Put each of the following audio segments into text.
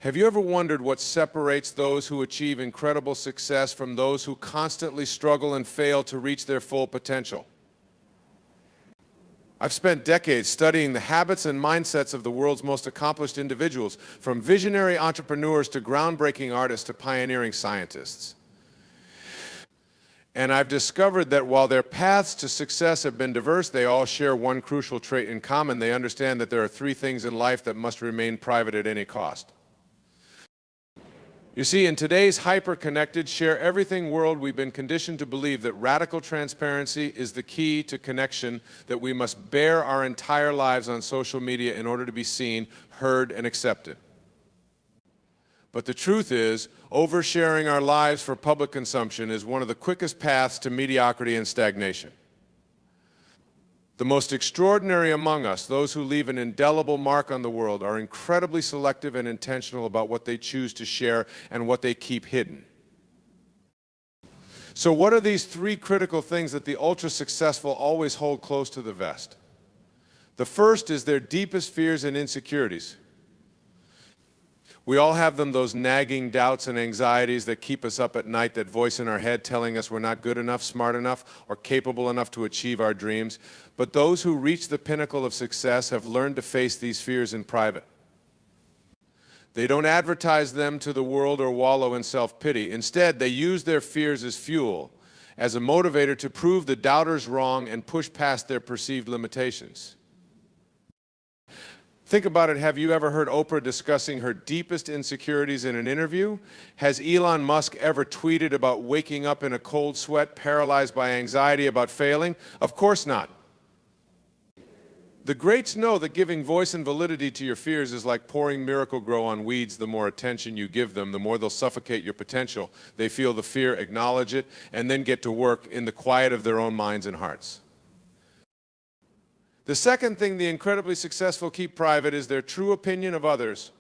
Have you ever wondered what separates those who achieve incredible success from those who constantly struggle and fail to reach their full potential? I've spent decades studying the habits and mindsets of the world's most accomplished individuals, from visionary entrepreneurs to groundbreaking artists to pioneering scientists. And I've discovered that while their paths to success have been diverse, they all share one crucial trait in common. They understand that there are three things in life that must remain private at any cost. You see, in today's hyper-connected, share-everything world, we've been conditioned to believe that radical transparency is the key to connection, that we must bear our entire lives on social media in order to be seen, heard, and accepted. But the truth is, oversharing our lives for public consumption is one of the quickest paths to mediocrity and stagnation. The most extraordinary among us, those who leave an indelible mark on the world, are incredibly selective and intentional about what they choose to share and what they keep hidden. So what are these three critical things that the ultra-successful always hold close to the vest? The first is their deepest fears and insecurities. We all have them, those nagging doubts and anxieties that keep us up at night, that voice in our head telling us we're not good enough, smart enough, or capable enough to achieve our dreams. But those who reach the pinnacle of success have learned to face these fears in private. They don't advertise them to the world or wallow in self-pity. Instead, they use their fears as fuel, as a motivator to prove the doubters wrong and push past their perceived limitations. Think about it. Have you ever heard Oprah discussing her deepest insecurities in an interview? Has Elon Musk ever tweeted about waking up in a cold sweat, paralyzed by anxiety about failing? Of course not. The greats know that giving voice and validity to your fears is like pouring Miracle-Gro on weeds. The more attention you give them, the more they'll suffocate your potential. They feel the fear, acknowledge it, and then get to work in the quiet of their own minds and hearts. The second thing the incredibly successful keep private is their true opinion of others.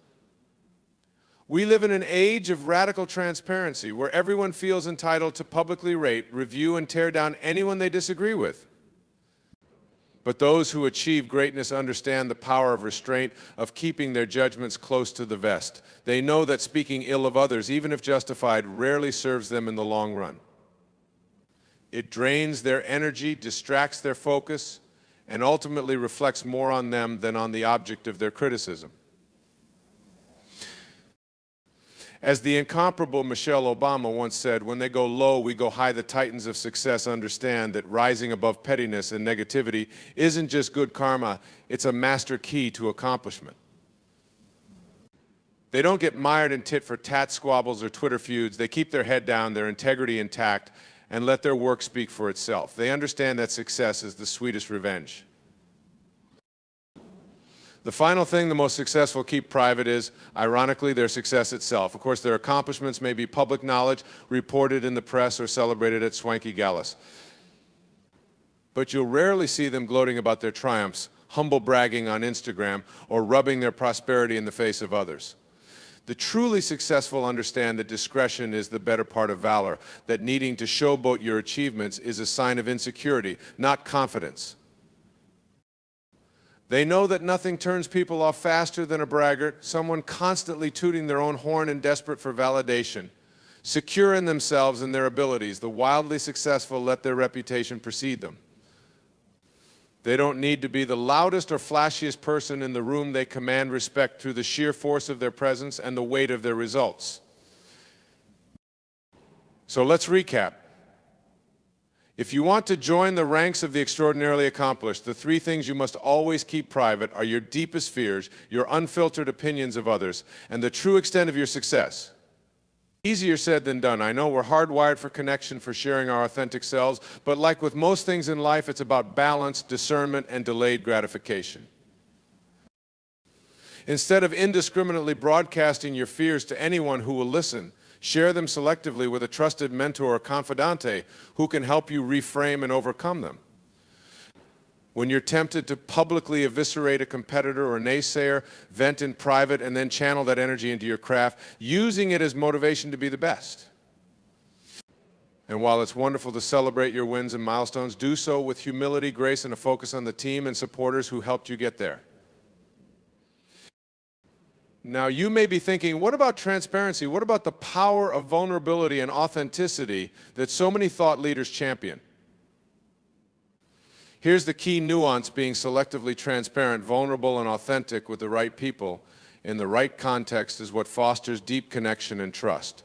We live in an age of radical transparency where everyone feels entitled to publicly rate, review, and tear down anyone they disagree with. But those who achieve greatness understand the power of restraint, of keeping their judgments close to the vest. They know that speaking ill of others, even if justified, rarely serves them in the long run. It drains their energy, distracts their focus, and ultimately reflects more on them than on the object of their criticism. As the incomparable Michelle Obama once said, "When they go low, we go high. The titans of success understand that rising above pettiness and negativity isn't just good karma, it's a master key to accomplishment." They don't get mired in tit-for-tat squabbles or Twitter feuds. They keep their head down, their integrity intact, and let their work speak for itself. They understand that success is the sweetest revenge. The final thing the most successful keep private is, ironically, their success itself. Of course, their accomplishments may be public knowledge, reported in the press, or celebrated at swanky galas. But you'll rarely see them gloating about their triumphs, humble bragging on Instagram, or rubbing their prosperity in the face of others. The truly successful understand that discretion is the better part of valor, that needing to showboat your achievements is a sign of insecurity, not confidence. They know that nothing turns people off faster than a braggart, someone constantly tooting their own horn and desperate for validation. Secure in themselves and their abilities, the wildly successful let their reputation precede them. They don't need to be the loudest or flashiest person in the room. They command respect through the sheer force of their presence and the weight of their results. So let's recap. If you want to join the ranks of the extraordinarily accomplished, the three things you must always keep private are your deepest fears, your unfiltered opinions of others, and the true extent of your success. Easier said than done. I know we're hardwired for connection, for sharing our authentic selves, but like with most things in life, it's about balance, discernment, and delayed gratification. Instead of indiscriminately broadcasting your fears to anyone who will listen, share them selectively with a trusted mentor or confidante who can help you reframe and overcome them. When you're tempted to publicly eviscerate a competitor or naysayer, vent in private and then channel that energy into your craft, using it as motivation to be the best. And while it's wonderful to celebrate your wins and milestones, do so with humility, grace, and a focus on the team and supporters who helped you get there. Now, you may be thinking, what about transparency? What about the power of vulnerability and authenticity that so many thought leaders champion? Here's the key nuance: being selectively transparent, vulnerable, and authentic with the right people in the right context is what fosters deep connection and trust.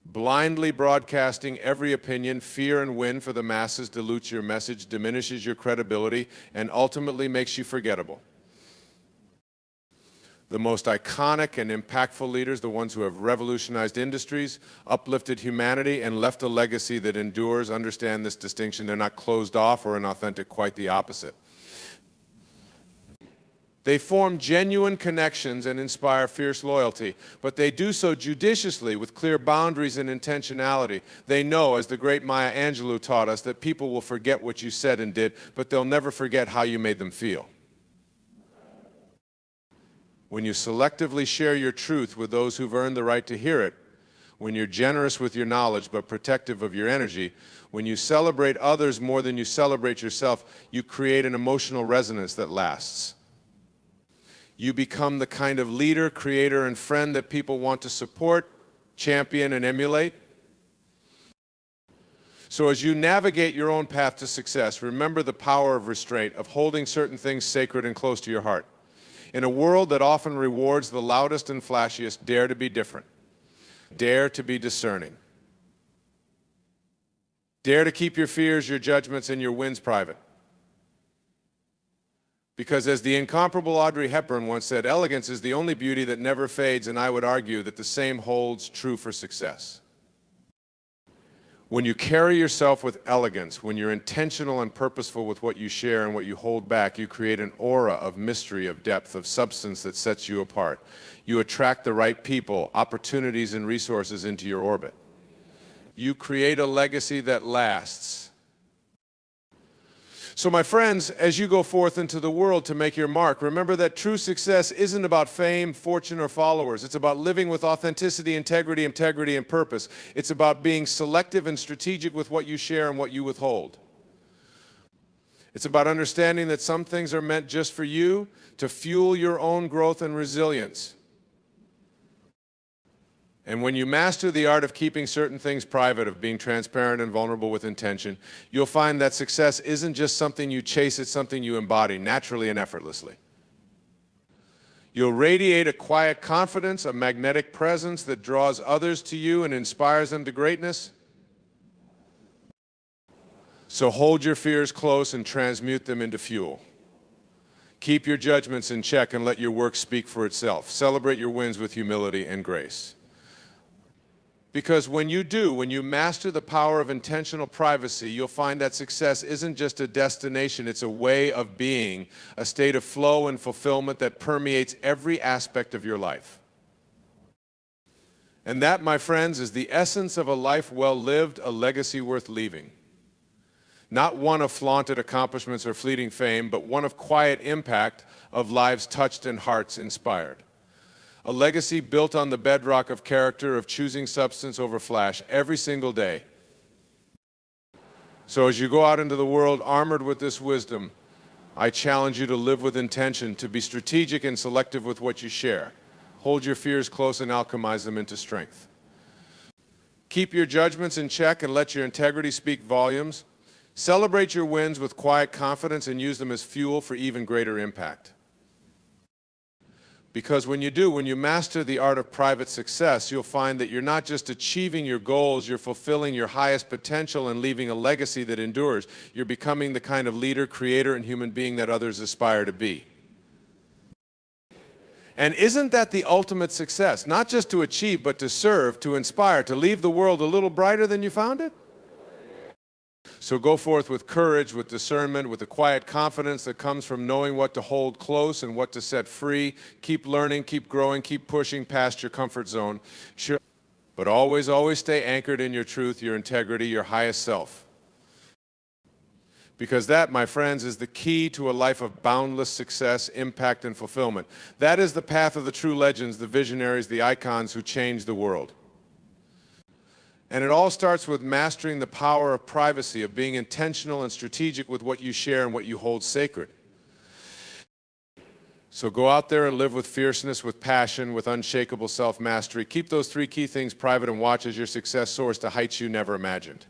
Blindly broadcasting every opinion, fear, and win for the masses dilutes your message, diminishes your credibility, and ultimately makes you forgettable. The most iconic and impactful leaders, the ones who have revolutionized industries, uplifted humanity, and left a legacy that endures, understand this distinction. They're not closed off or inauthentic, quite the opposite. They form genuine connections and inspire fierce loyalty, but they do so judiciously with clear boundaries and intentionality. They know, as the great Maya Angelou taught us, that people will forget what you said and did, but they'll never forget how you made them feel. When you selectively share your truth with those who've earned the right to hear it, when you're generous with your knowledge but protective of your energy, when you celebrate others more than you celebrate yourself, you create an emotional resonance that lasts. You become the kind of leader, creator, and friend that people want to support, champion, and emulate. So as you navigate your own path to success, remember the power of restraint, of holding certain things sacred and close to your heart. In a world that often rewards the loudest and flashiest, dare to be different. Dare to be discerning. Dare to keep your fears, your judgments, and your wins private. Because as the incomparable Audrey Hepburn once said, elegance is the only beauty that never fades, and I would argue that the same holds true for success. When you carry yourself with elegance, when you're intentional and purposeful with what you share and what you hold back, you create an aura of mystery, of depth, of substance that sets you apart. You attract the right people, opportunities, and resources into your orbit. You create a legacy that lasts. So my friends, as you go forth into the world to make your mark, remember that true success isn't about fame, fortune, or followers. It's about living with authenticity, integrity, and purpose. It's about being selective and strategic with what you share and what you withhold. It's about understanding that some things are meant just for you to fuel your own growth and resilience. And when you master the art of keeping certain things private, of being transparent and vulnerable with intention, you'll find that success isn't just something you chase, it's something you embody naturally and effortlessly. You'll radiate a quiet confidence, a magnetic presence that draws others to you and inspires them to greatness. So hold your fears close and transmute them into fuel. Keep your judgments in check and let your work speak for itself. Celebrate your wins with humility and grace. Because when you master the power of intentional privacy, you'll find that success isn't just a destination, it's a way of being, a state of flow and fulfillment that permeates every aspect of your life. And that, my friends, is the essence of a life well lived, a legacy worth leaving. Not one of flaunted accomplishments or fleeting fame, but one of quiet impact, of lives touched and hearts inspired. A legacy built on the bedrock of character, of choosing substance over flash every single day. So as you go out into the world armored with this wisdom, I challenge you to live with intention, to be strategic and selective with what you share. Hold your fears close and alchemize them into strength. Keep your judgments in check and let your integrity speak volumes. Celebrate your wins with quiet confidence and use them as fuel for even greater impact. Because when you master the art of private success, you'll find that you're not just achieving your goals, you're fulfilling your highest potential and leaving a legacy that endures. You're becoming the kind of leader, creator, and human being that others aspire to be. And isn't that the ultimate success? Not just to achieve, but to serve, to inspire, to leave the world a little brighter than you found it? So go forth with courage, with discernment, with the quiet confidence that comes from knowing what to hold close and what to set free. Keep learning, keep growing, keep pushing past your comfort zone. Sure, but always, always stay anchored in your truth, your integrity, your highest self. Because that, my friends, is the key to a life of boundless success, impact, and fulfillment. That is the path of the true legends, the visionaries, the icons who changed the world. And it all starts with mastering the power of privacy, of being intentional and strategic with what you share and what you hold sacred. So go out there and live with fierceness, with passion, with unshakable self-mastery. Keep those three key things private and watch as your success soars to heights you never imagined.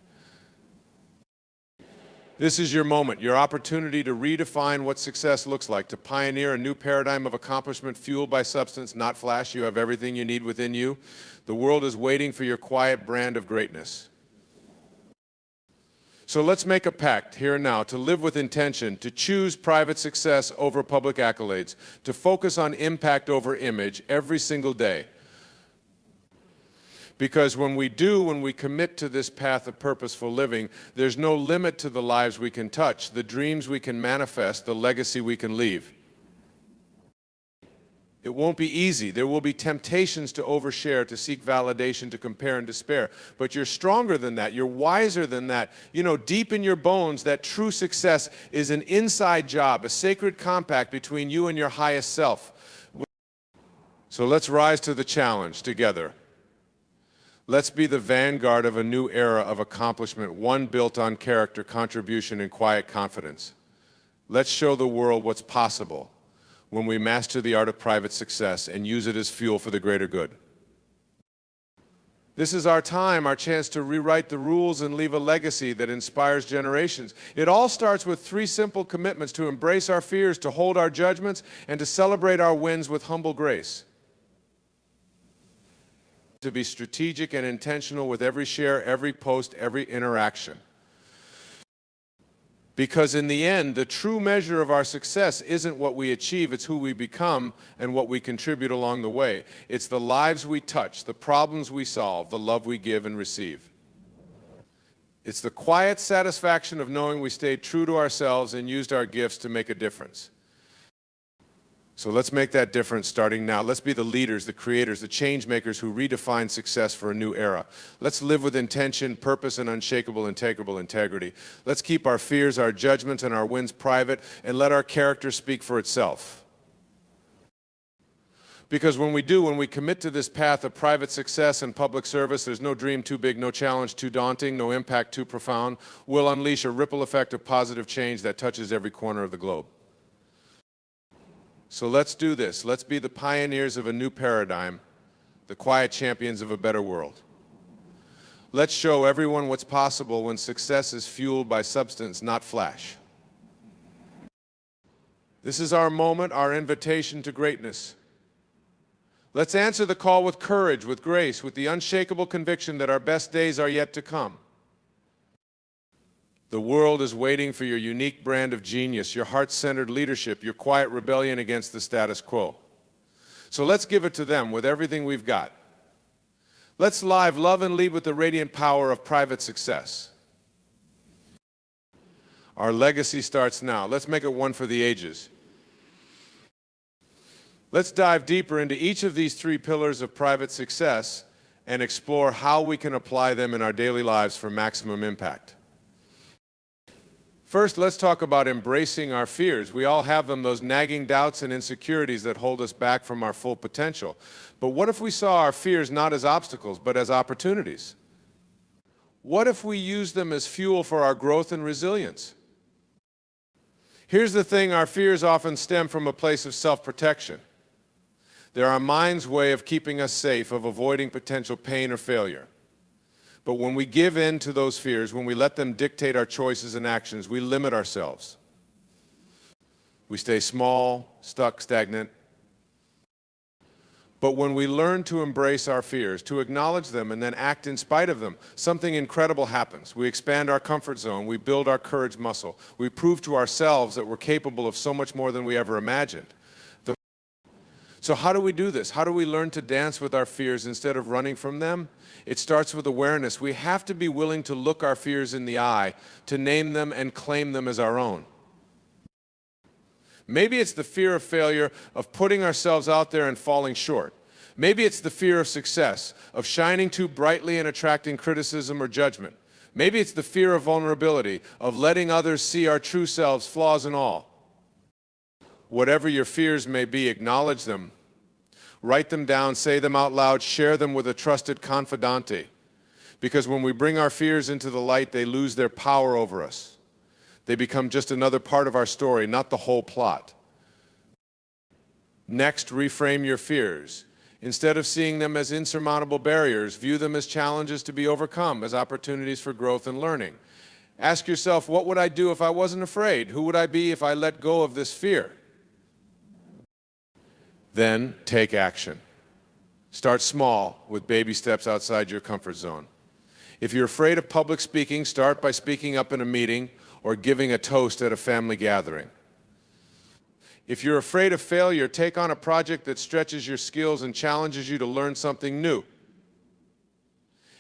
This is your moment, your opportunity to redefine what success looks like, to pioneer a new paradigm of accomplishment fueled by substance, not flash. You have everything you need within you. The world is waiting for your quiet brand of greatness. So let's make a pact here and now to live with intention, to choose private success over public accolades, to focus on impact over image every single day. Because when we commit to this path of purposeful living, there's no limit to the lives we can touch, the dreams we can manifest, the legacy we can leave. It won't be easy. There will be temptations to overshare, to seek validation, to compare and despair. But you're stronger than that. You're wiser than that. You know, deep in your bones, that true success is an inside job, a sacred compact between you and your highest self. So let's rise to the challenge together. Let's be the vanguard of a new era of accomplishment, one built on character, contribution, and quiet confidence. Let's show the world what's possible when we master the art of private success and use it as fuel for the greater good. This is our time, our chance to rewrite the rules and leave a legacy that inspires generations. It all starts with three simple commitments: to embrace our fears, to hold our judgments, and to celebrate our wins with humble grace. To be strategic and intentional with every share, every post, every interaction. Because in the end, the true measure of our success isn't what we achieve, it's who we become and what we contribute along the way. It's the lives we touch, the problems we solve, the love we give and receive. It's the quiet satisfaction of knowing we stayed true to ourselves and used our gifts to make a difference. So let's make that difference starting now. Let's be the leaders, the creators, the change makers who redefine success for a new era. Let's live with intention, purpose, and unshakable, integrable integrity. Let's keep our fears, our judgments, and our wins private, and let our character speak for itself. Because when we commit to this path of private success and public service, there's no dream too big, no challenge too daunting, no impact too profound. We'll unleash a ripple effect of positive change that touches every corner of the globe. So let's do this. Let's be the pioneers of a new paradigm, the quiet champions of a better world. Let's show everyone what's possible when success is fueled by substance, not flash. This is our moment, our invitation to greatness. Let's answer the call with courage, with grace, with the unshakable conviction that our best days are yet to come. The world is waiting for your unique brand of genius, your heart-centered leadership, your quiet rebellion against the status quo. So let's give it to them with everything we've got. Let's love and lead with the radiant power of private success. Our legacy starts now. Let's make it one for the ages. Let's dive deeper into each of these three pillars of private success and explore how we can apply them in our daily lives for maximum impact. First, let's talk about embracing our fears. We all have them, those nagging doubts and insecurities that hold us back from our full potential. But what if we saw our fears not as obstacles, but as opportunities? What if we use them as fuel for our growth and resilience? Here's the thing, our fears often stem from a place of self-protection. They're our mind's way of keeping us safe, of avoiding potential pain or failure. But when we give in to those fears, when we let them dictate our choices and actions, we limit ourselves. We stay small, stuck, stagnant. But when we learn to embrace our fears, to acknowledge them and then act in spite of them, something incredible happens. We expand our comfort zone. We build our courage muscle. We prove to ourselves that we're capable of so much more than we ever imagined. So how do we do this? How do we learn to dance with our fears instead of running from them? It starts with awareness. We have to be willing to look our fears in the eye, to name them and claim them as our own. Maybe it's the fear of failure, of putting ourselves out there and falling short. Maybe it's the fear of success, of shining too brightly and attracting criticism or judgment. Maybe it's the fear of vulnerability, of letting others see our true selves, flaws and all. Whatever your fears may be, acknowledge them. Write them down, say them out loud, share them with a trusted confidante. Because when we bring our fears into the light, they lose their power over us. They become just another part of our story, not the whole plot. Next, reframe your fears. Instead of seeing them as insurmountable barriers, view them as challenges to be overcome, as opportunities for growth and learning. Ask yourself, what would I do if I wasn't afraid? Who would I be if I let go of this fear? Then take action. Start small with baby steps outside your comfort zone. If you're afraid of public speaking, start by speaking up in a meeting or giving a toast at a family gathering. If you're afraid of failure, take on a project that stretches your skills and challenges you to learn something new.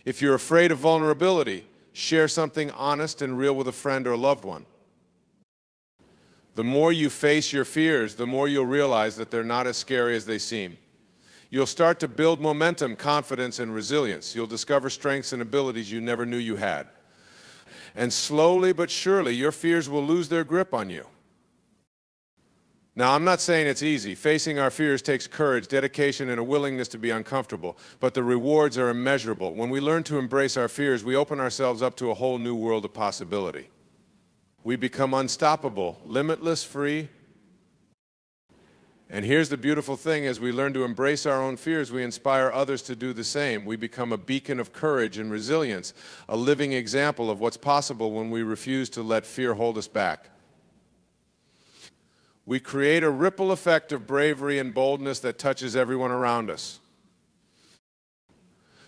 If you're afraid of vulnerability, share something honest and real with a friend or a loved one. The more you face your fears, the more you'll realize that they're not as scary as they seem. You'll start to build momentum, confidence, and resilience. You'll discover strengths and abilities you never knew you had. And slowly but surely, your fears will lose their grip on you. Now, I'm not saying it's easy. Facing our fears takes courage, dedication, and a willingness to be uncomfortable, but the rewards are immeasurable. When we learn to embrace our fears, we open ourselves up to a whole new world of possibility. We become unstoppable, limitless, free. And here's the beautiful thing: as we learn to embrace our own fears, we inspire others to do the same. We become a beacon of courage and resilience, a living example of what's possible when we refuse to let fear hold us back. We create a ripple effect of bravery and boldness that touches everyone around us.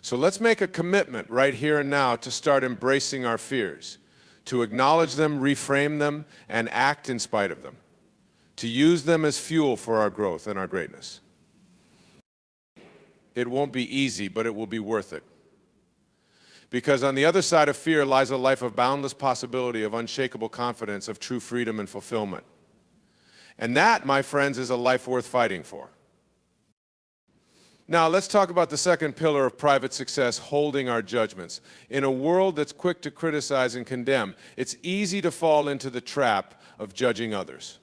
So let's make a commitment right here and now to start embracing our fears, to acknowledge them, reframe them, and act in spite of them, to use them as fuel for our growth and our greatness. It won't be easy, but it will be worth it. Because on the other side of fear lies a life of boundless possibility, of unshakable confidence, of true freedom and fulfillment. And that, my friends, is a life worth fighting for. Now, let's talk about the second pillar of private success: holding our judgments. In a world that's quick to criticize and condemn, it's easy to fall into the trap of judging others.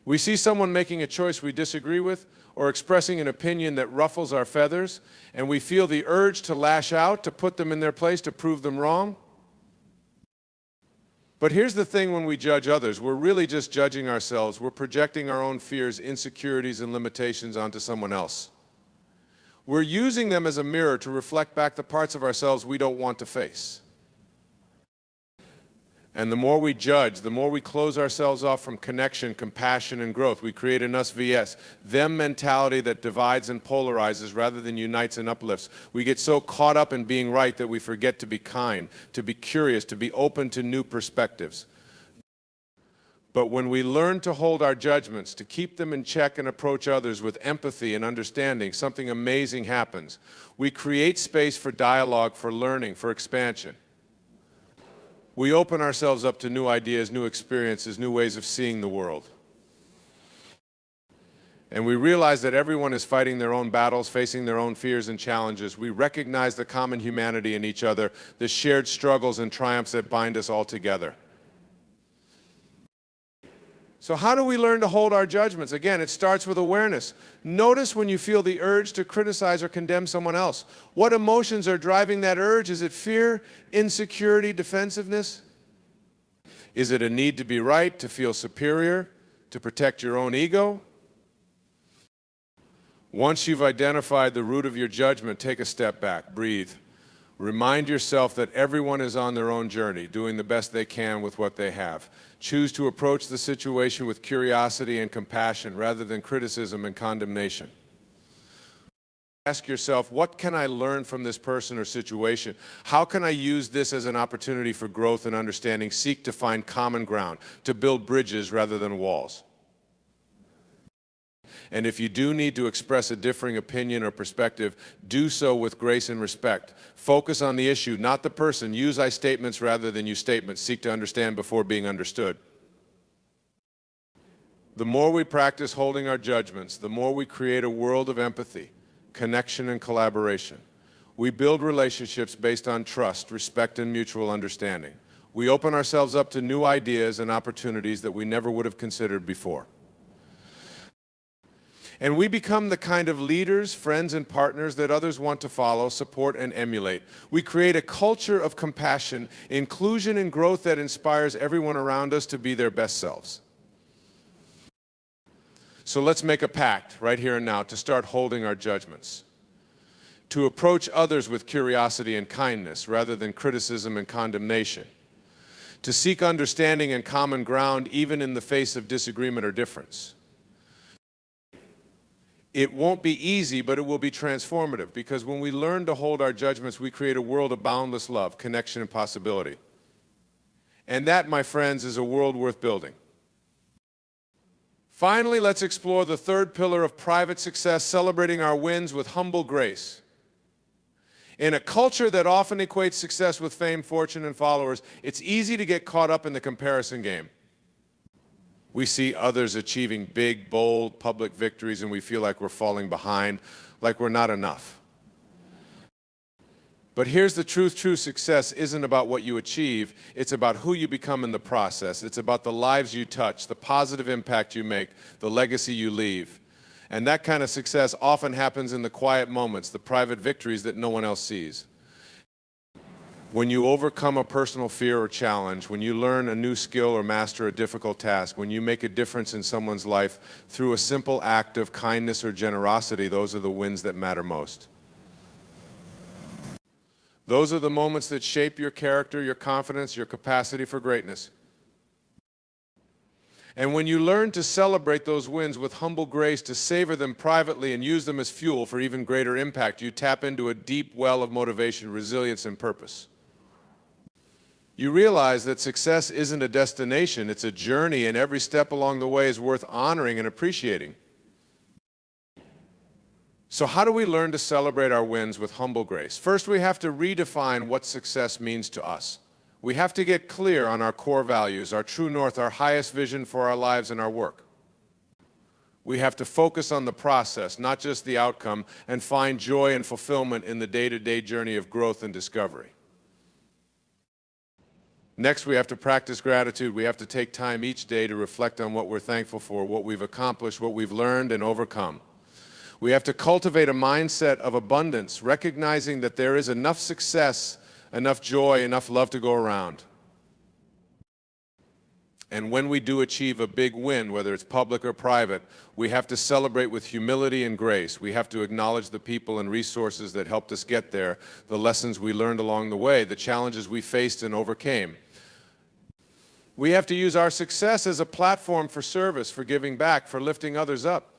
We see someone making a choice we disagree with or expressing an opinion that ruffles our feathers, and we feel the urge to lash out, to put them in their place, to prove them wrong. But here's the thing: when we judge others, we're really just judging ourselves. We're projecting our own fears, insecurities, and limitations onto someone else. We're using them as a mirror to reflect back the parts of ourselves we don't want to face. And the more we judge, the more we close ourselves off from connection, compassion, and growth. We create an us vs. them mentality that divides and polarizes rather than unites and uplifts. We get so caught up in being right that we forget to be kind, to be curious, to be open to new perspectives. But when we learn to hold our judgments, to keep them in check and approach others with empathy and understanding, something amazing happens. We create space for dialogue, for learning, for expansion. We open ourselves up to new ideas, new experiences, new ways of seeing the world. And we realize that everyone is fighting their own battles, facing their own fears and challenges. We recognize the common humanity in each other, the shared struggles and triumphs that bind us all together. So how do we learn to hold our judgments? Again, it starts with awareness. Notice when you feel the urge to criticize or condemn someone else. What emotions are driving that urge? Is it fear, insecurity, defensiveness? Is it a need to be right, to feel superior, to protect your own ego? Once you've identified the root of your judgment, take a step back, breathe. Remind yourself that everyone is on their own journey, doing the best they can with what they have. Choose to approach the situation with curiosity and compassion rather than criticism and condemnation. Ask yourself, what can I learn from this person or situation? How can I use this as an opportunity for growth and understanding? Seek to find common ground, to build bridges rather than walls. And if you do need to express a differing opinion or perspective, do so with grace and respect. Focus on the issue, not the person. Use I statements rather than you statements. Seek to understand before being understood. The more we practice holding our judgments, the more we create a world of empathy, connection, and collaboration. We build relationships based on trust, respect, and mutual understanding. We open ourselves up to new ideas and opportunities that we never would have considered before. And we become the kind of leaders, friends, and partners that others want to follow, support, and emulate. We create a culture of compassion, inclusion, and growth that inspires everyone around us to be their best selves. So let's make a pact right here and now to start holding our judgments, to approach others with curiosity and kindness rather than criticism and condemnation, to seek understanding and common ground even in the face of disagreement or difference. It won't be easy, but it will be transformative, because when we learn to hold our judgments, we create a world of boundless love, connection, and possibility. And that, my friends, is a world worth building. Finally, let's explore the third pillar of private success, celebrating our wins with humble grace. In a culture that often equates success with fame, fortune, and followers, it's easy to get caught up in the comparison game. We see others achieving big, bold, public victories, and we feel like we're falling behind, like we're not enough. But here's the truth: true success isn't about what you achieve, it's about who you become in the process. It's about the lives you touch, the positive impact you make, the legacy you leave. And that kind of success often happens in the quiet moments, the private victories that no one else sees. When you overcome a personal fear or challenge, when you learn a new skill or master a difficult task, when you make a difference in someone's life through a simple act of kindness or generosity, those are the wins that matter most. Those are the moments that shape your character, your confidence, your capacity for greatness. And when you learn to celebrate those wins with humble grace, to savor them privately and use them as fuel for even greater impact, you tap into a deep well of motivation, resilience, and purpose. You realize that success isn't a destination, it's a journey, and every step along the way is worth honoring and appreciating. So how do we learn to celebrate our wins with humble grace? First, we have to redefine what success means to us. We have to get clear on our core values, our true north, our highest vision for our lives and our work. We have to focus on the process, not just the outcome, and find joy and fulfillment in the day-to-day journey of growth and discovery. Next, we have to practice gratitude. We have to take time each day to reflect on what we're thankful for, what we've accomplished, what we've learned and overcome. We have to cultivate a mindset of abundance, recognizing that there is enough success, enough joy, enough love to go around. And when we do achieve a big win, whether it's public or private, we have to celebrate with humility and grace. We have to acknowledge the people and resources that helped us get there, the lessons we learned along the way, the challenges we faced and overcame. We have to use our success as a platform for service, for giving back, for lifting others up.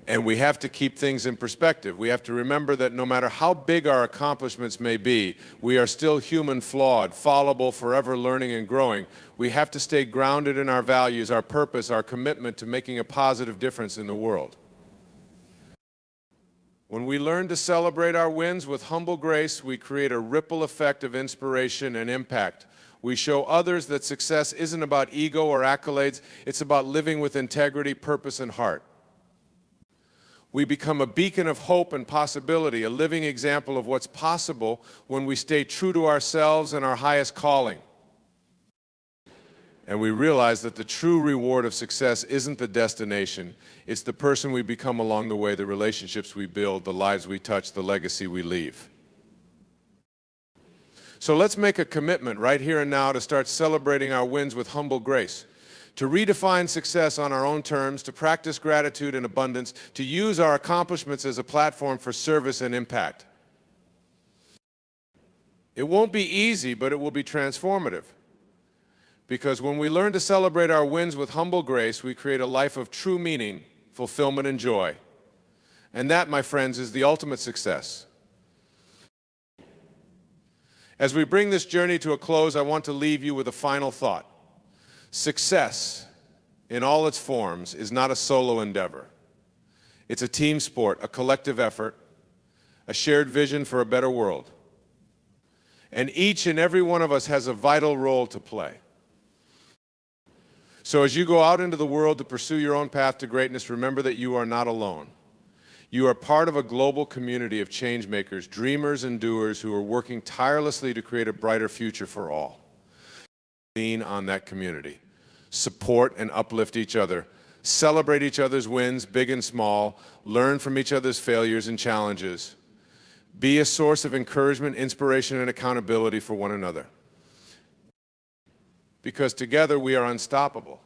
And we have to keep things in perspective. We have to remember that no matter how big our accomplishments may be, we are still human, flawed, fallible, forever learning and growing. We have to stay grounded in our values, our purpose, our commitment to making a positive difference in the world. When we learn to celebrate our wins with humble grace, we create a ripple effect of inspiration and impact. We show others that success isn't about ego or accolades, it's about living with integrity, purpose, and heart. We become a beacon of hope and possibility, a living example of what's possible when we stay true to ourselves and our highest calling. And we realize that the true reward of success isn't the destination, it's the person we become along the way, the relationships we build, the lives we touch, the legacy we leave. So let's make a commitment right here and now to start celebrating our wins with humble grace, to redefine success on our own terms, to practice gratitude and abundance, to use our accomplishments as a platform for service and impact. It won't be easy, but it will be transformative. Because when we learn to celebrate our wins with humble grace, we create a life of true meaning, fulfillment, and joy. And that, my friends, is the ultimate success. As we bring this journey to a close, I want to leave you with a final thought. Success, in all its forms, is not a solo endeavor. It's a team sport, a collective effort, a shared vision for a better world. And each and every one of us has a vital role to play. So as you go out into the world to pursue your own path to greatness, remember that you are not alone. You are part of a global community of change makers, dreamers and doers who are working tirelessly to create a brighter future for all. Lean on that community. Support and uplift each other. Celebrate each other's wins, big and small. Learn from each other's failures and challenges. Be a source of encouragement, inspiration, and accountability for one another. Because together we are unstoppable.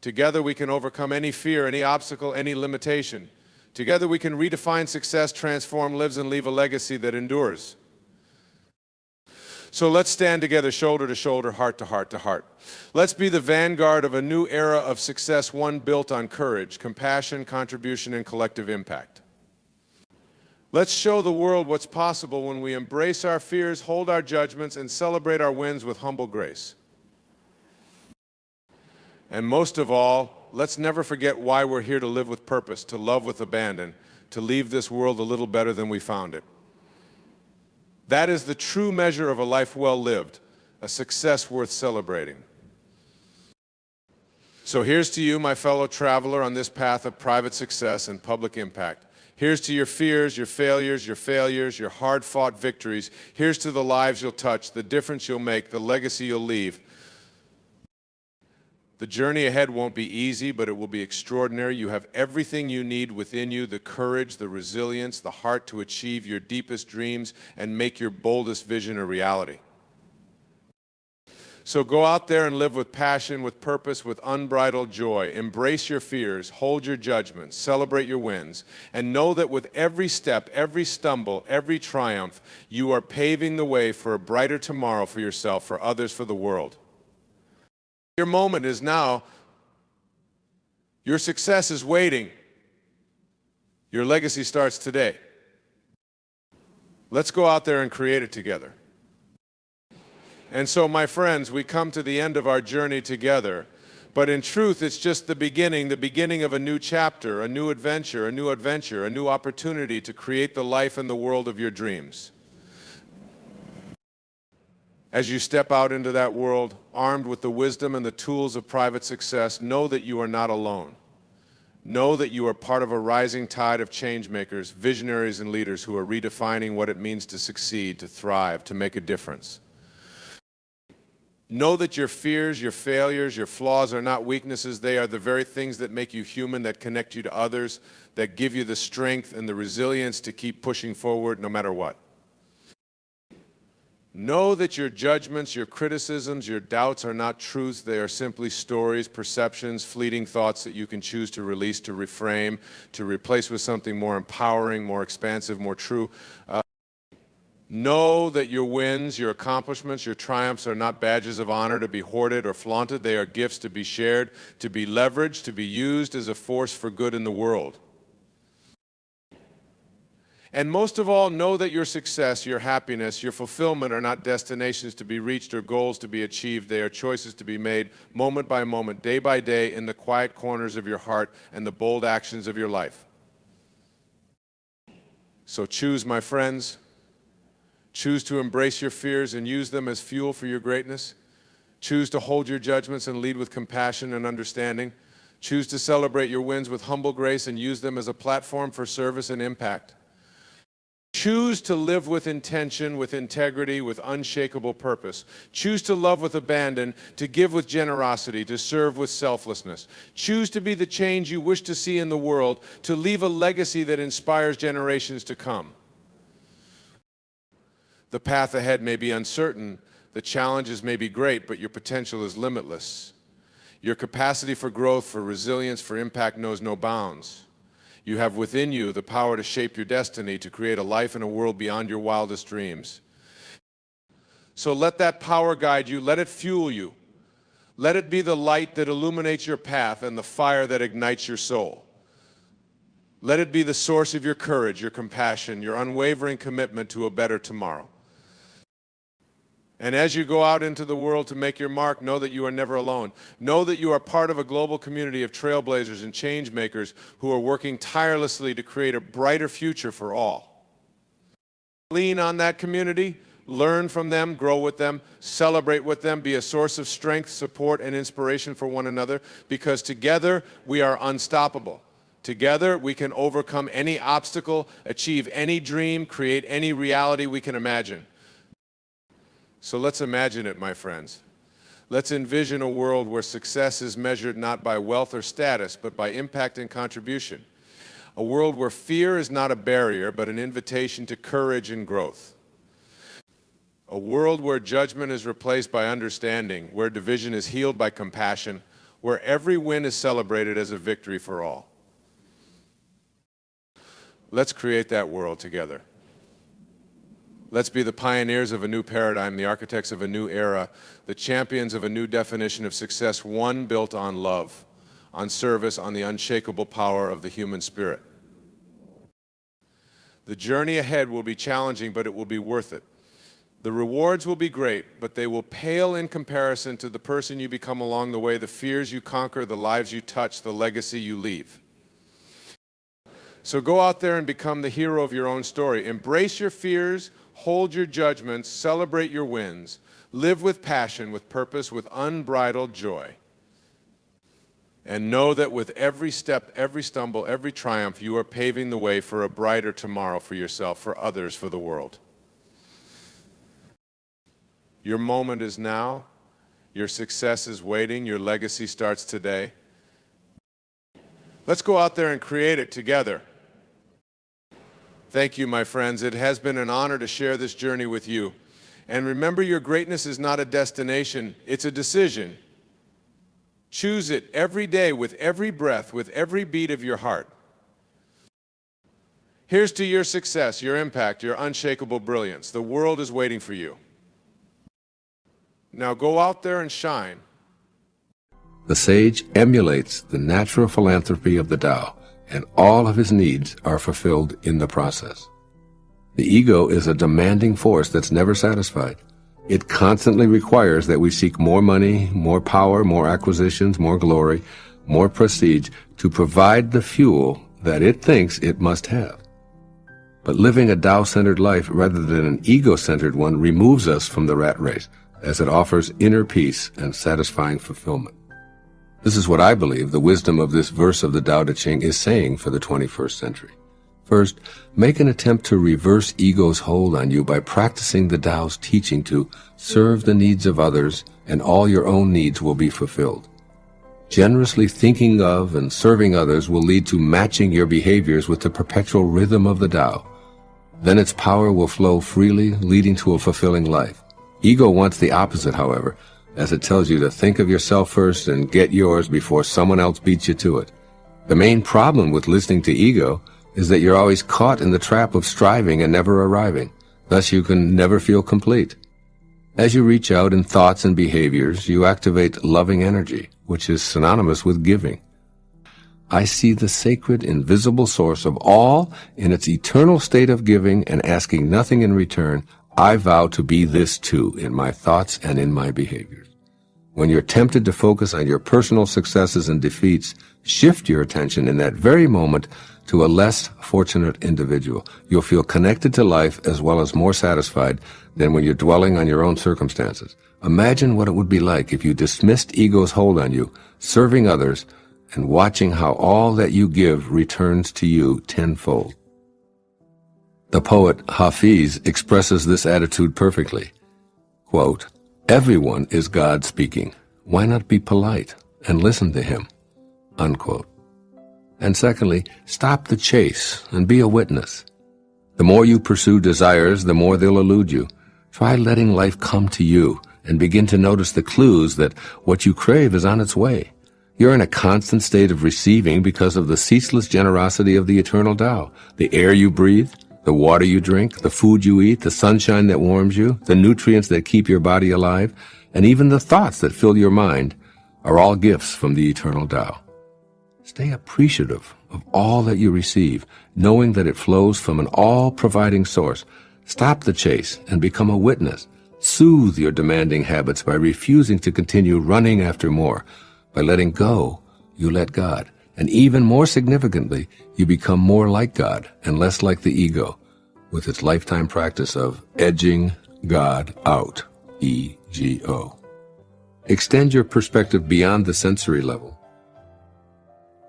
Together we can overcome any fear, any obstacle, any limitation. Together we can redefine success, transform lives, and leave a legacy that endures. So let's stand together, shoulder to shoulder, heart to heart to heart. Let's be the vanguard of a new era of success, one built on courage, compassion, contribution, and collective impact. Let's show the world what's possible when we embrace our fears, hold our judgments, and celebrate our wins with humble grace. And most of all, let's never forget why we're here: to live with purpose, to love with abandon, to leave this world a little better than we found it. That is the true measure of a life well lived, a success worth celebrating. So here's to you, my fellow traveler on this path of private success and public impact. Here's to your fears, your failures, your hard-fought victories. Here's to the lives you'll touch, the difference you'll make, the legacy you'll leave. The journey ahead won't be easy, but it will be extraordinary. You have everything you need within you: the courage, the resilience, the heart to achieve your deepest dreams and make your boldest vision a reality. So go out there and live with passion, with purpose, with unbridled joy. Embrace your fears, hold your judgments, celebrate your wins, and know that with every step, every stumble, every triumph, you are paving the way for a brighter tomorrow for yourself, for others, for the world. Your moment is now. Your success is waiting. Your legacy starts today. Let's go out there and create it together. And so, my friends, we come to the end of our journey together. But in truth, it's just the beginning of a new chapter, a new adventure, a new opportunity to create the life and the world of your dreams. As you step out into that world, armed with the wisdom and the tools of private success, know that you are not alone. Know that you are part of a rising tide of change makers, visionaries, and leaders who are redefining what it means to succeed, to thrive, to make a difference. Know that your fears, your failures, your flaws are not weaknesses. They are the very things that make you human, that connect you to others, that give you the strength and the resilience to keep pushing forward no matter what. Know that your judgments, your criticisms, your doubts are not truths. They are simply stories, perceptions, fleeting thoughts that you can choose to release, to reframe, to replace with something more empowering, more expansive, more true. Know that your wins, your accomplishments, your triumphs are not badges of honor to be hoarded or flaunted. They are gifts to be shared, to be leveraged, to be used as a force for good in the world. And most of all, know that your success, your happiness, your fulfillment are not destinations to be reached or goals to be achieved. They are choices to be made moment by moment, day by day, in the quiet corners of your heart and the bold actions of your life. So choose, my friends. Choose to embrace your fears and use them as fuel for your greatness. Choose to hold your judgments and lead with compassion and understanding. Choose to celebrate your wins with humble grace and use them as a platform for service and impact. Choose to live with intention, with integrity, with unshakable purpose. Choose to love with abandon, to give with generosity, to serve with selflessness. Choose to be the change you wish to see in the world, to leave a legacy that inspires generations to come. The path ahead may be uncertain, the challenges may be great, but your potential is limitless. Your capacity for growth, for resilience, for impact knows no bounds. You have within you the power to shape your destiny, to create a life and a world beyond your wildest dreams. So let that power guide you, let it fuel you. Let it be the light that illuminates your path and the fire that ignites your soul. Let it be the source of your courage, your compassion, your unwavering commitment to a better tomorrow. And as you go out into the world to make your mark, know that you are never alone. Know that you are part of a global community of trailblazers and change makers who are working tirelessly to create a brighter future for all. Lean on that community, learn from them, grow with them, celebrate with them, be a source of strength, support, and inspiration for one another, because together we are unstoppable. Together we can overcome any obstacle, achieve any dream, create any reality we can imagine. So let's imagine it, my friends. Let's envision a world where success is measured not by wealth or status, but by impact and contribution. A world where fear is not a barrier, but an invitation to courage and growth. A world where judgment is replaced by understanding, where division is healed by compassion, where every win is celebrated as a victory for all. Let's create that world together. Let's be the pioneers of a new paradigm, the architects of a new era, the champions of a new definition of success, one built on love, on service, on the unshakable power of the human spirit. The journey ahead will be challenging, but it will be worth it. The rewards will be great, but they will pale in comparison to the person you become along the way, the fears you conquer, the lives you touch, the legacy you leave. So go out there and become the hero of your own story. Embrace your fears, hold your judgments, celebrate your wins, live with passion, with purpose, with unbridled joy. And know that with every step, every stumble, every triumph, you are paving the way for a brighter tomorrow for yourself, for others, for the world. Your moment is now. Your success is waiting. Your legacy starts today. Let's go out there and create it together. Thank you, my friends. It has been an honor to share this journey with you. And remember, your greatness is not a destination, it's a decision. Choose it every day with every breath, with every beat of your heart. Here's to your success, your impact, your unshakable brilliance. The world is waiting for you. Now go out there and shine. The sage emulates the natural philanthropy of the Tao, and all of his needs are fulfilled in the process. The ego is a demanding force that's never satisfied. It constantly requires that we seek more money, more power, more acquisitions, more glory, more prestige to provide the fuel that it thinks it must have. But living a Tao-centered life rather than an ego-centered one removes us from the rat race, as it offers inner peace and satisfying fulfillment. This is what I believe the wisdom of this verse of the Tao Te Ching is saying for the 21st century. First, make an attempt to reverse ego's hold on you by practicing the Tao's teaching to serve the needs of others, and all your own needs will be fulfilled. Generously thinking of and serving others will lead to matching your behaviors with the perpetual rhythm of the Tao. Then its power will flow freely, leading to a fulfilling life. Ego wants the opposite, however, as it tells you to think of yourself first and get yours before someone else beats you to it. The main problem with listening to ego is that you're always caught in the trap of striving and never arriving. Thus you can never feel complete. As you reach out in thoughts and behaviors, you activate loving energy, which is synonymous with giving. I see the sacred, invisible source of all in its eternal state of giving and asking nothing in return. I vow to be this too in my thoughts and in my behaviors. When you're tempted to focus on your personal successes and defeats, shift your attention in that very moment to a less fortunate individual. You'll feel connected to life as well as more satisfied than when you're dwelling on your own circumstances. Imagine what it would be like if you dismissed ego's hold on you, serving others, and watching how all that you give returns to you tenfold. The poet Hafiz expresses this attitude perfectly. Quote, "Everyone is God speaking. Why not be polite and listen to him?" Unquote. And secondly, stop the chase and be a witness. The more you pursue desires, the more they'll elude you. Try letting life come to you and begin to notice the clues that what you crave is on its way. You're in a constant state of receiving because of the ceaseless generosity of the eternal Tao. The air you breathe, the water you drink, the food you eat, the sunshine that warms you, the nutrients that keep your body alive, and even the thoughts that fill your mind are all gifts from the eternal Tao. Stay appreciative of all that you receive, knowing that it flows from an all-providing source. Stop the chase and become a witness. Soothe your demanding habits by refusing to continue running after more. By letting go, you let God. And even more significantly, you become more like God and less like the ego, with its lifetime practice of edging God out, E-G-O. Extend your perspective beyond the sensory level.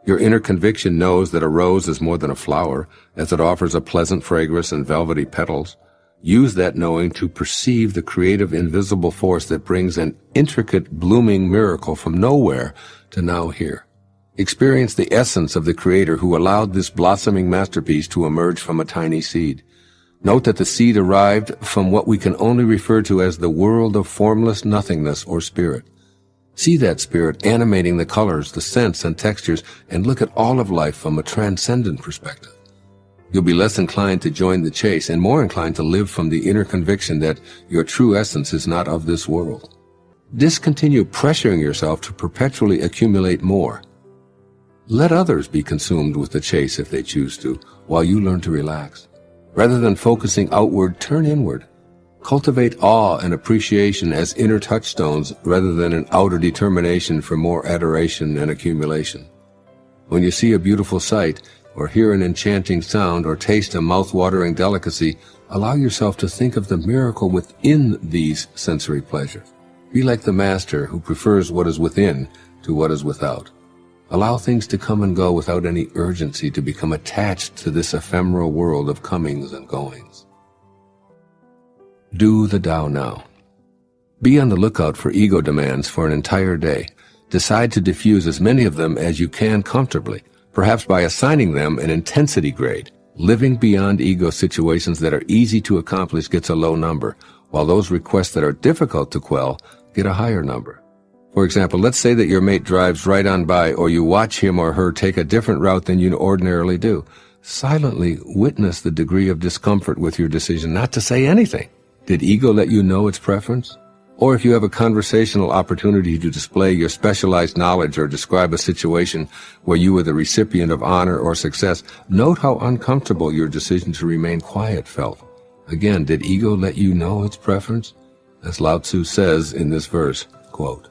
Your inner conviction knows that a rose is more than a flower, as it offers a pleasant fragrance and velvety petals. Use that knowing to perceive the creative invisible force that brings an intricate blooming miracle from nowhere to now here. Experience the essence of the Creator who allowed this blossoming masterpiece to emerge from a tiny seed. Note that the seed arrived from what we can only refer to as the world of formless nothingness or spirit. See that spirit animating the colors, the scents and textures, and look at all of life from a transcendent perspective. You'll be less inclined to join the chase and more inclined to live from the inner conviction that your true essence is not of this world. Discontinue pressuring yourself to perpetually accumulate more. Let others be consumed with the chase if they choose to, while you learn to relax. Rather than focusing outward, turn inward. Cultivate awe and appreciation as inner touchstones rather than an outer determination for more adoration and accumulation. When you see a beautiful sight, or hear an enchanting sound, or taste a mouth-watering delicacy, allow yourself to think of the miracle within these sensory pleasures. Be like the master who prefers what is within to what is without. Allow things to come and go without any urgency to become attached to this ephemeral world of comings and goings. Do the Tao now. Be on the lookout for ego demands for an entire day. Decide to diffuse as many of them as you can comfortably, perhaps by assigning them an intensity grade. Living beyond ego situations that are easy to accomplish gets a low number, while those requests that are difficult to quell get a higher number. For example, let's say that your mate drives right on by, or you watch him or her take a different route than you ordinarily do. Silently witness the degree of discomfort with your decision not to say anything. Did ego let you know its preference? Or if you have a conversational opportunity to display your specialized knowledge or describe a situation where you were the recipient of honor or success, note how uncomfortable your decision to remain quiet felt. Again, did ego let you know its preference? As Lao Tzu says in this verse, quote,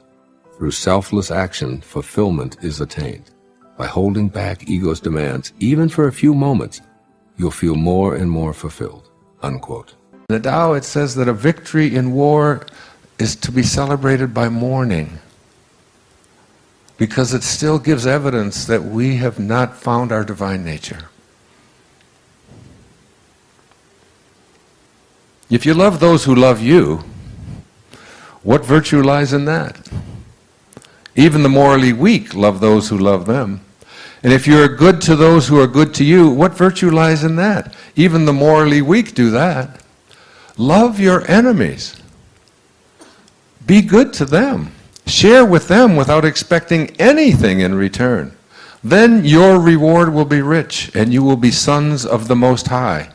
"Through selfless action, fulfillment is attained. By holding back ego's demands, even for a few moments, you'll feel more and more fulfilled." Unquote. In the Tao, it says that a victory in war is to be celebrated by mourning, because it still gives evidence that we have not found our divine nature. If you love those who love you, what virtue lies in that? Even the morally weak love those who love them. And if you're good to those who are good to you, what virtue lies in that? Even the morally weak do that. Love your enemies. Be good to them. Share with them without expecting anything in return. Then your reward will be rich, and you will be sons of the Most High.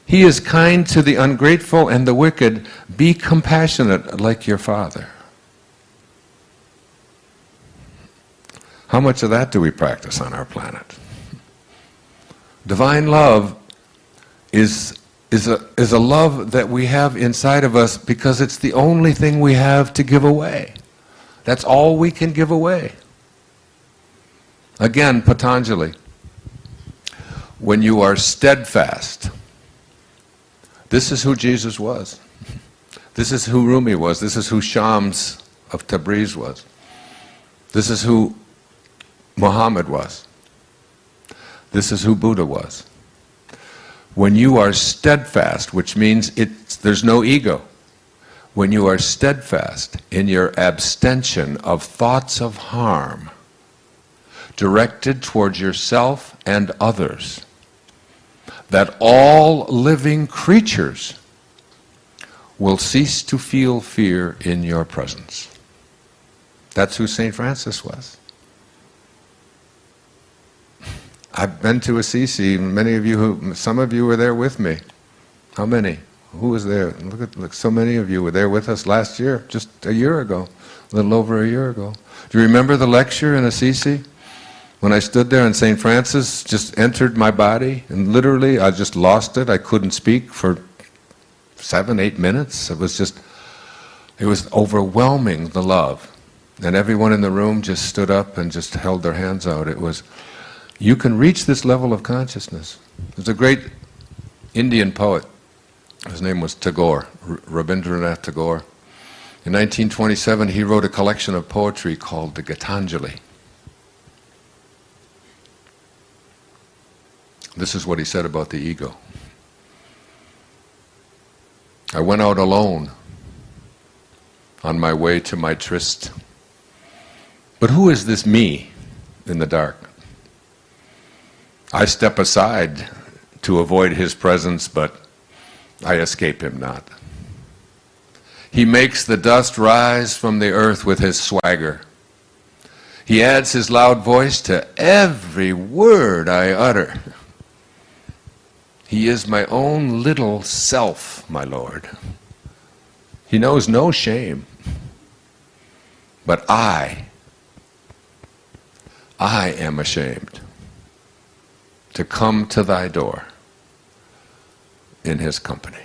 He is kind to the ungrateful and the wicked. Be compassionate like your Father. How much of that do we practice on our planet? Divine love is a love that we have inside of us because it's the only thing we have to give away. That's all we can give away. Again, Patanjali, when you are steadfast, this is who Jesus was. This is who Rumi was. This is who Shams of Tabriz was. This is who Muhammad was. This is who Buddha was. When you are steadfast, which means there's no ego, when you are steadfast in your abstention of thoughts of harm directed towards yourself and others, that all living creatures will cease to feel fear in your presence. That's who St. Francis was. I've been to Assisi. Some of you were there with me. How many? Who was there? Look, so many of you were there with us last year, just a year ago, a little over a year ago. Do you remember the lecture in Assisi? When I stood there and St. Francis just entered my body, and literally I just lost it. I couldn't speak for 7, 8 minutes. It was overwhelming, the love. And everyone in the room just stood up and just held their hands out. You can reach this level of consciousness. There's a great Indian poet. His name was Tagore, Rabindranath Tagore. In 1927, he wrote a collection of poetry called the Gitanjali. This is what he said about the ego. I went out alone on my way to my tryst. But who is this me in the dark? I step aside to avoid his presence, but I escape him not. He makes the dust rise from the earth with his swagger. He adds his loud voice to every word I utter. He is my own little self, my Lord. He knows no shame. But I am ashamed to come to thy door in his company.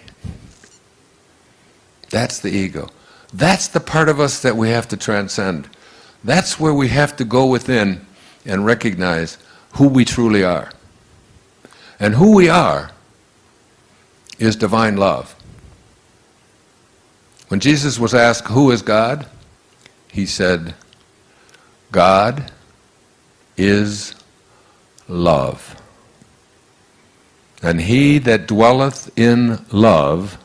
That's the ego. That's the part of us that we have to transcend. That's where we have to go within and recognize who we truly are. And who we are is divine love. When Jesus was asked, who is God? He said, God is love. And he that dwelleth in love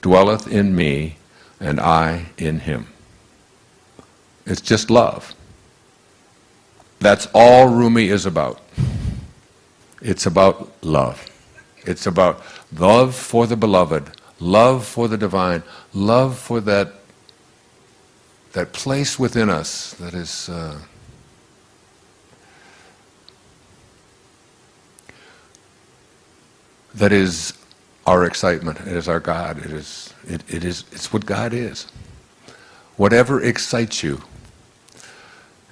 dwelleth in me, and I in him. It's just love. That's all Rumi is about. It's about love. It's about love for the beloved, love for the divine, love for that place within us that is our excitement. It is our God. It's what God is. Whatever excites you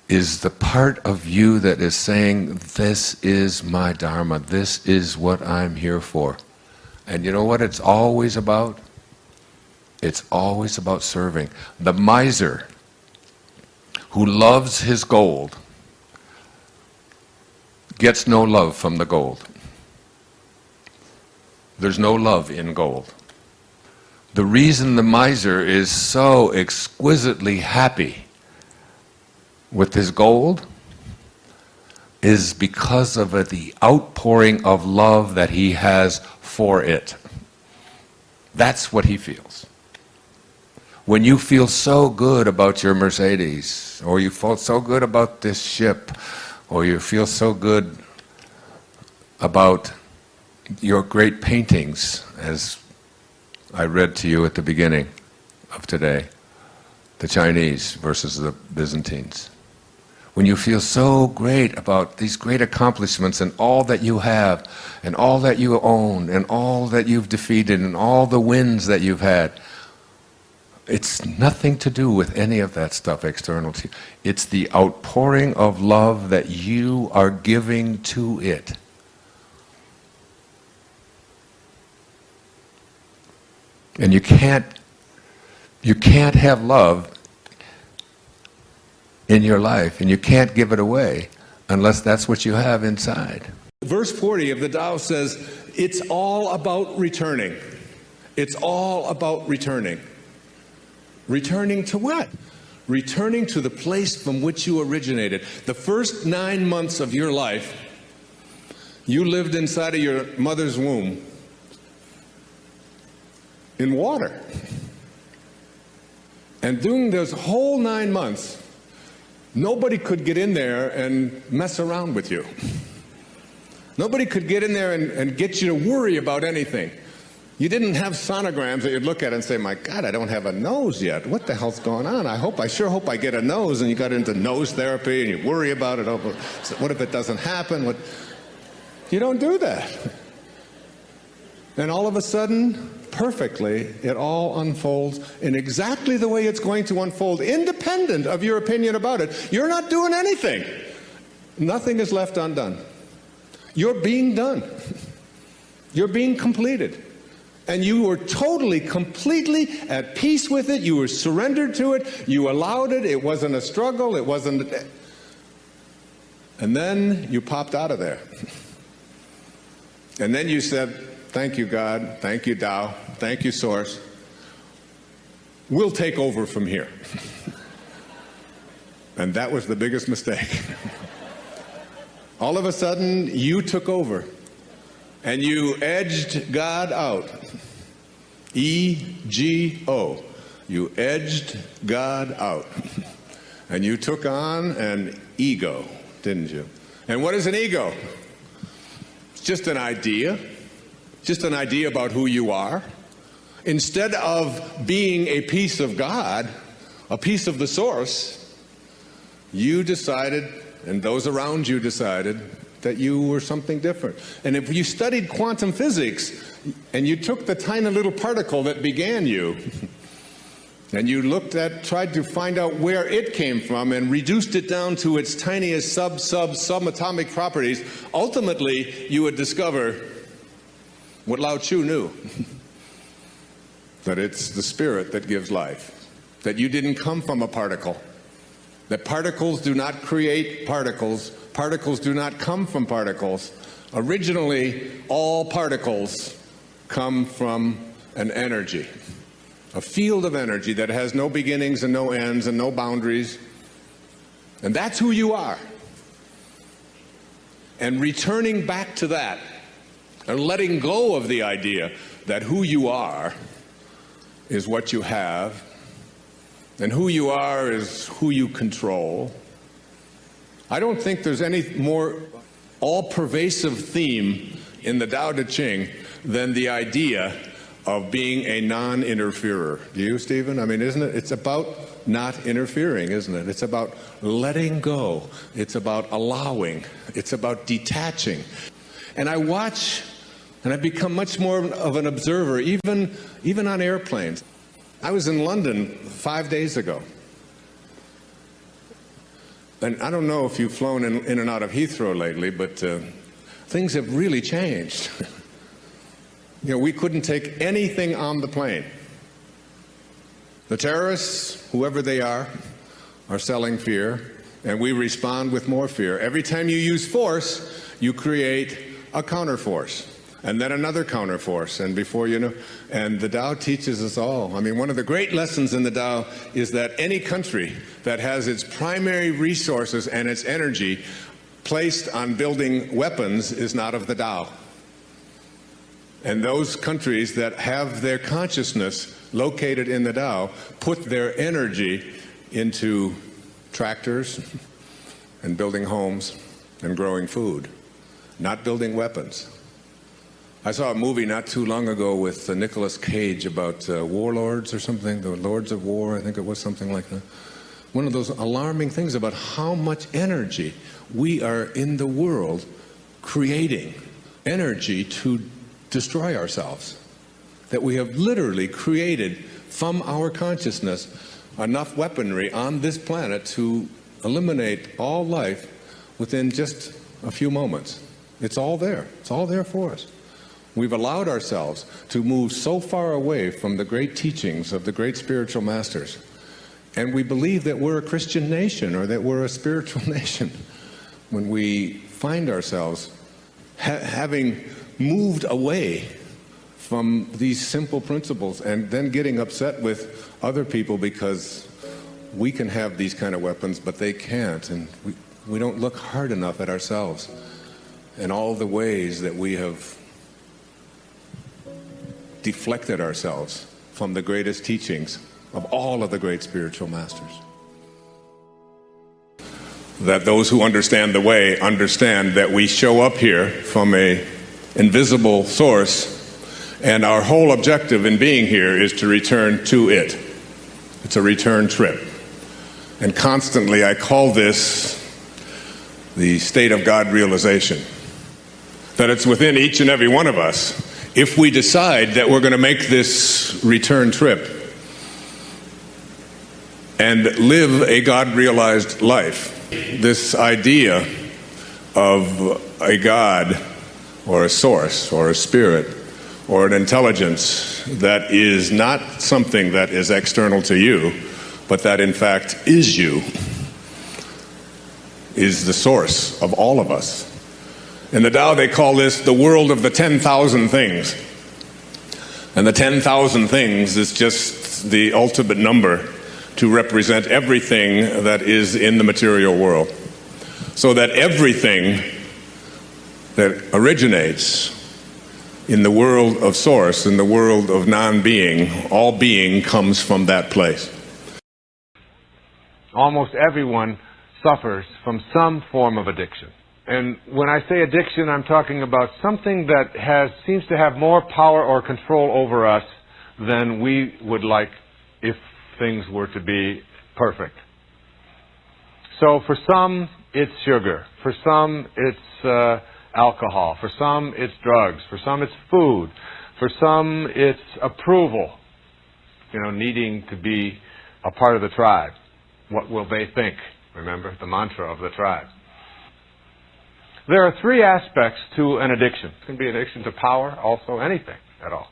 is the part of you that is saying, this is my Dharma, this is what I'm here for. And you know what it's always about? It's always about serving. The miser who loves his gold gets no love from the gold. There's no love in gold. The reason the miser is so exquisitely happy with his gold is because of the outpouring of love that he has for it. That's what he feels. When you feel so good about your Mercedes, or you feel so good about this ship, or you feel so good about your great paintings, as I read to you at the beginning of today, the Chinese versus the Byzantines. When you feel so great about these great accomplishments and all that you have, and all that you own, and all that you've defeated, and all the wins that you've had, it's nothing to do with any of that stuff external to you. It's the outpouring of love that you are giving to it. And you can't have love in your life, and you can't give it away unless that's what you have inside. Verse 40 of the Tao says, it's all about returning. It's all about returning. Returning to what? Returning to the place from which you originated. The first 9 months of your life, you lived inside of your mother's womb in water. And during those whole 9 months, nobody could get in there and mess around with you. Nobody could get in there and get you to worry about anything. You didn't have sonograms that you'd look at and say, my God, I don't have a nose yet. What the hell's going on? I sure hope I get a nose. And you got into nose therapy and you worry about it. What if it doesn't happen? You don't do that. And all of a sudden, perfectly, it all unfolds in exactly the way it's going to unfold, independent of your opinion about it. You're not doing anything. Nothing is left undone. You're being done. You're being completed. And you were totally, completely at peace with it. You were surrendered to it. You allowed it. It wasn't a struggle. It wasn't... And then you popped out of there. And then you said, thank you, God. Thank you, Tao. Thank you, Source. We'll take over from here. And that was the biggest mistake. All of a sudden, you took over. And you edged God out. E-G-O. You edged God out. And you took on an ego, didn't you? And what is an ego? It's just an idea. Just an idea about who you are. Instead of being a piece of God, a piece of the source, you decided, and those around you decided, that you were something different. And if you studied quantum physics, and you took the tiny little particle that began you, and you tried to find out where it came from and reduced it down to its tiniest subatomic properties, ultimately you would discover what Lao Tzu knew. That it's the spirit that gives life. That you didn't come from a particle. That particles do not create particles. Particles do not come from particles. Originally, all particles come from an energy. A field of energy that has no beginnings and no ends and no boundaries. And that's who you are. And returning back to that, and letting go of the idea that who you are is what you have, and who you are is who you control. I don't think there's any more all-pervasive theme in the Tao Te Ching than the idea of being a non-interferer. Do you, Stephen? I mean, isn't it? It's about not interfering, isn't it? It's about letting go. It's about allowing. It's about detaching. And I watch, and I've become much more of an observer, even on airplanes. I was in London 5 days ago. And I don't know if you've flown in and out of Heathrow lately, but things have really changed. You know, we couldn't take anything on the plane. The terrorists, whoever they are selling fear, and we respond with more fear. Every time you use force, you create a counterforce, and then another counterforce, and before you know, and the Tao teaches us all. I mean, one of the great lessons in the Tao is that any country that has its primary resources and its energy placed on building weapons is not of the Tao. And those countries that have their consciousness located in the Tao put their energy into tractors and building homes and growing food, not building weapons. I saw a movie not too long ago with Nicolas Cage about warlords or something, the Lords of War, I think it was something like that. One of those alarming things about how much energy we are in the world creating, energy to destroy ourselves. That we have literally created from our consciousness enough weaponry on this planet to eliminate all life within just a few moments. It's all there. It's all there for us. We've allowed ourselves to move so far away from the great teachings of the great spiritual masters. And we believe that we're a Christian nation or that we're a spiritual nation when we find ourselves having moved away from these simple principles and then getting upset with other people because we can have these kind of weapons, but they can't. And we don't look hard enough at ourselves and all the ways that we have deflected ourselves from the greatest teachings of all of the great spiritual masters. That those who understand the way understand that we show up here from a invisible source, and our whole objective in being here is to return to it. It's a return trip. And constantly I call this the state of God realization. That it's within each and every one of us, if we decide that we're going to make this return trip and live a God-realized life. This idea of a God or a source or a spirit or an intelligence that is not something that is external to you, but that in fact is you, is the source of all of us. In the Tao, they call this the world of the 10,000 things. And the 10,000 things is just the ultimate number to represent everything that is in the material world. So that everything that originates in the world of source, in the world of non-being, all being comes from that place. Almost everyone suffers from some form of addiction. And when I say addiction, I'm talking about something that seems to have more power or control over us than we would like if things were to be perfect. So for some, it's sugar. For some, it's alcohol. For some, it's drugs. For some, it's food. For some, it's approval. Needing to be a part of the tribe. What will they think? Remember, the mantra of the tribe. There are three aspects to an addiction. It can be an addiction to power, also anything at all.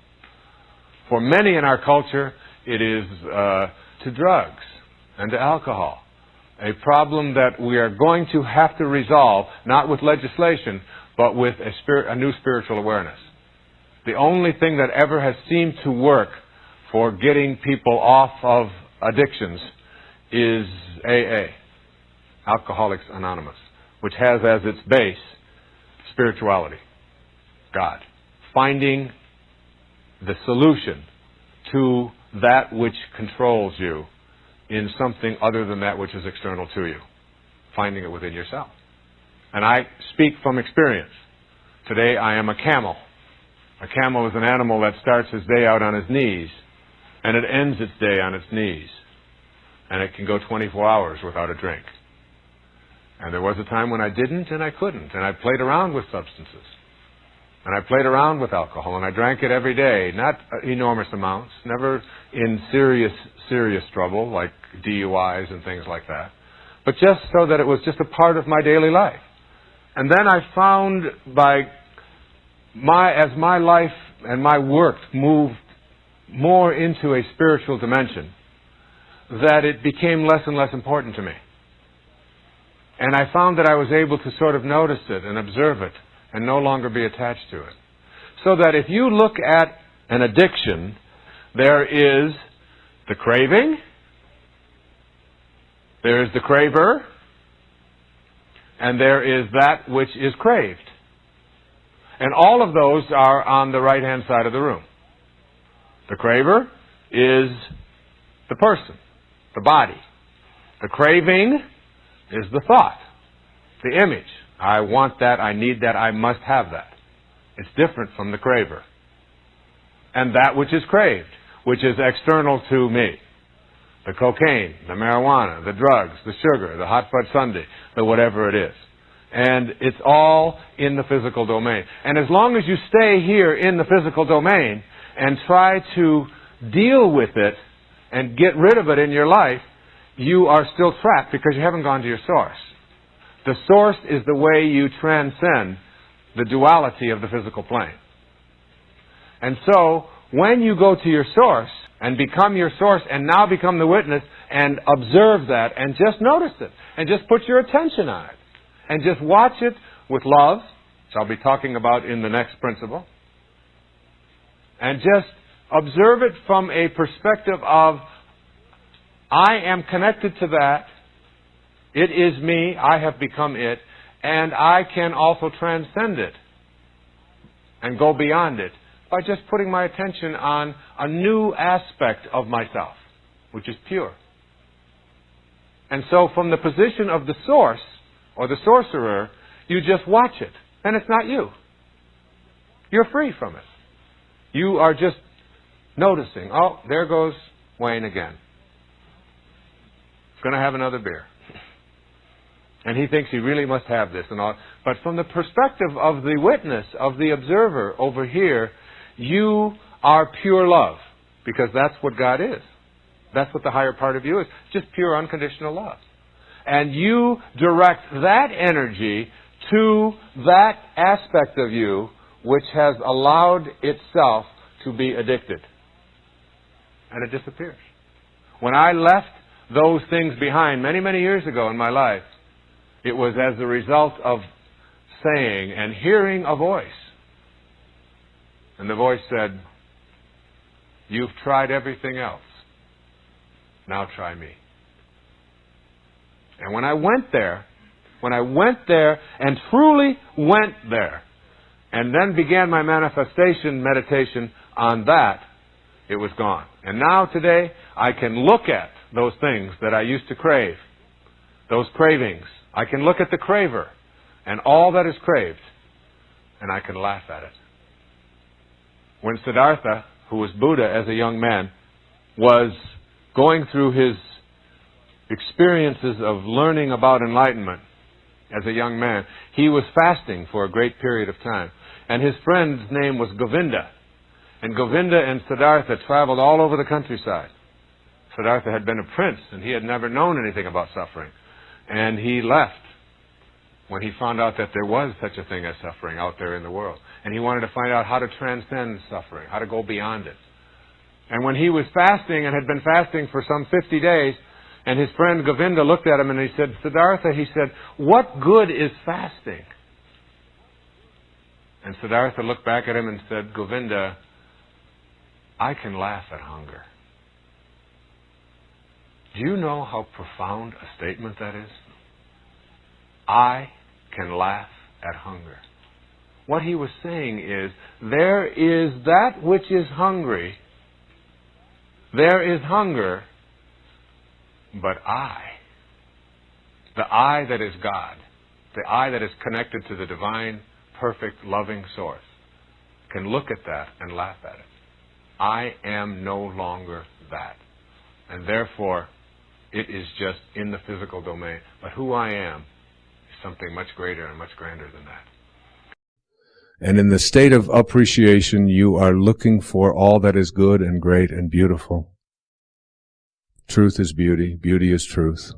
For many in our culture, it is to drugs and to alcohol. A problem that we are going to have to resolve, not with legislation, but with a new spiritual awareness. The only thing that ever has seemed to work for getting people off of addictions is AA, Alcoholics Anonymous, which has as its base spirituality, God. Finding the solution to that which controls you in something other than that which is external to you. Finding it within yourself. And I speak from experience. Today I am a camel. A camel is an animal that starts his day out on his knees, and it ends its day on its knees. And it can go 24 hours without a drink. And there was a time when I didn't and I couldn't, and I played around with substances. And I played around with alcohol, and I drank it every day, not enormous amounts, never in serious trouble, like DUIs and things like that, but just so that it was just a part of my daily life. And then I found as my life and my work moved more into a spiritual dimension, that it became less and less important to me. And I found that I was able to sort of notice it and observe it and no longer be attached to it. So that if you look at an addiction, there is the craving, there is the craver, and there is that which is craved. And all of those are on the right-hand side of the room. The craver is the person, the body. The craving is the thought, the image. I want that, I need that, I must have that. It's different from the craver. And that which is craved, which is external to me. The cocaine, the marijuana, the drugs, the sugar, the hot fudge sundae, the whatever it is. And it's all in the physical domain. And as long as you stay here in the physical domain and try to deal with it and get rid of it in your life, you are still trapped because you haven't gone to your source. The source is the way you transcend the duality of the physical plane. And so, when you go to your source and become your source and now become the witness and observe that and just notice it and just put your attention on it and just watch it with love, which I'll be talking about in the next principle, and just observe it from a perspective of, I am connected to that, it is me, I have become it, and I can also transcend it and go beyond it by just putting my attention on a new aspect of myself, which is pure. And so from the position of the source, or the sorcerer, you just watch it, and it's not you. You're free from it. You are just noticing, oh, there goes Wayne again. Going to have another beer. And he thinks he really must have this and all. But from the perspective of the witness, of the observer over here, you are pure love. Because that's what God is. That's what the higher part of you is. Just pure unconditional love. And you direct that energy to that aspect of you which has allowed itself to be addicted. And it disappears. When I left those things behind many, many years ago in my life, it was as a result of saying and hearing a voice. And the voice said, you've tried everything else. Now try me. And when I went there and truly went there, and then began my manifestation meditation on that, it was gone. And now today, I can look at those things that I used to crave, those cravings. I can look at the craver and all that is craved, and I can laugh at it. When Siddhartha, who was Buddha as a young man, was going through his experiences of learning about enlightenment as a young man, he was fasting for a great period of time. And his friend's name was Govinda. And Govinda and Siddhartha traveled all over the countryside. Siddhartha had been a prince, and he had never known anything about suffering. And he left when he found out that there was such a thing as suffering out there in the world. And he wanted to find out how to transcend suffering, how to go beyond it. And when he was fasting and had been fasting for some 50 days, and his friend Govinda looked at him and he said, Siddhartha, he said, what good is fasting? And Siddhartha looked back at him and said, Govinda, I can laugh at hunger. Do you know how profound a statement that is? I can laugh at hunger. What he was saying is, there is that which is hungry. There is hunger, but the I that is God, the I that is connected to the divine, perfect, loving source, can look at that and laugh at it. I am no longer that. And therefore, it is just in the physical domain. But who I am is something much greater and much grander than that. And in the state of appreciation, you are looking for all that is good and great and beautiful. Truth is beauty. Beauty is truth.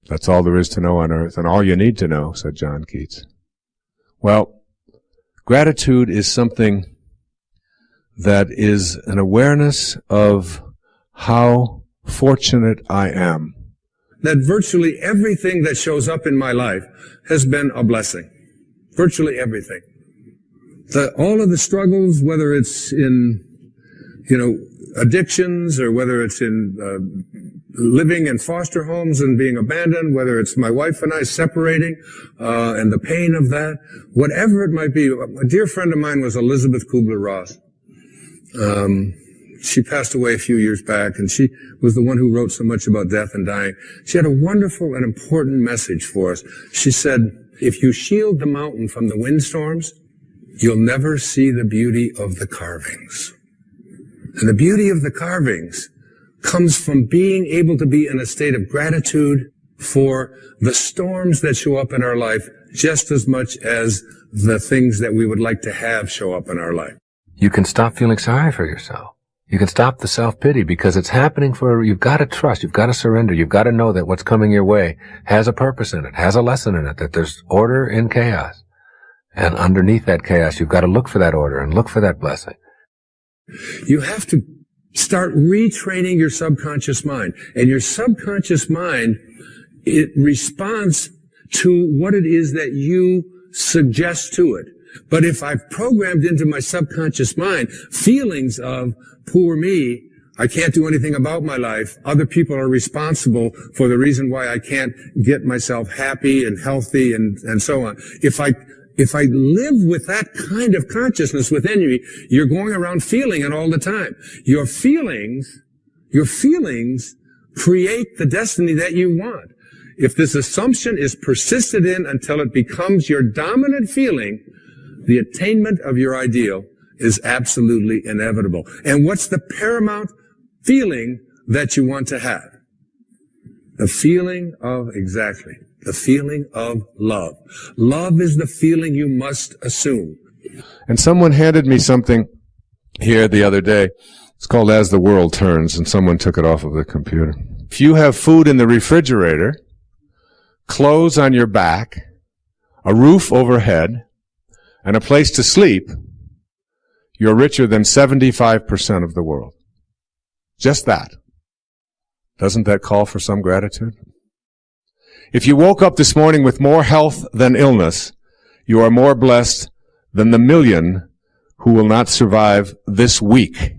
That's all there is to know on earth, and all you need to know, said John Keats. Well, gratitude is something that is an awareness of how fortunate I am. That virtually everything that shows up in my life has been a blessing. Virtually everything. All of the struggles, whether it's in, addictions, or whether it's in living in foster homes and being abandoned, whether it's my wife and I separating, and the pain of that, whatever it might be. A dear friend of mine was Elizabeth Kubler-Ross. She passed away a few years back, and she was the one who wrote so much about death and dying. She had a wonderful and important message for us. She said, if you shield the mountain from the windstorms, you'll never see the beauty of the carvings. And the beauty of the carvings comes from being able to be in a state of gratitude for the storms that show up in our life just as much as the things that we would like to have show up in our life. You can stop feeling sorry for yourself. You can stop the self-pity because it's happening you've got to trust, you've got to surrender, you've got to know that what's coming your way has a purpose in it, has a lesson in it, that there's order in chaos. And underneath that chaos, you've got to look for that order and look for that blessing. You have to start retraining your subconscious mind. And your subconscious mind, it responds to what it is that you suggest to it. But if I've programmed into my subconscious mind feelings of, poor me, I can't do anything about my life, other people are responsible for the reason why I can't get myself happy and healthy and so on. If I live with that kind of consciousness within you, you're going around feeling it all the time. Your feelings create the destiny that you want. If this assumption is persisted in until it becomes your dominant feeling, the attainment of your ideal is absolutely inevitable. And what's the paramount feeling that you want to have? The feeling of love. Love is the feeling you must assume. And someone handed me something here the other day. It's called As the World Turns, and someone took it off of the computer. If you have food in the refrigerator, clothes on your back, a roof overhead, and a place to sleep, you're richer than 75% of the world. Just that. Doesn't that call for some gratitude? If you woke up this morning with more health than illness, you are more blessed than the million who will not survive this week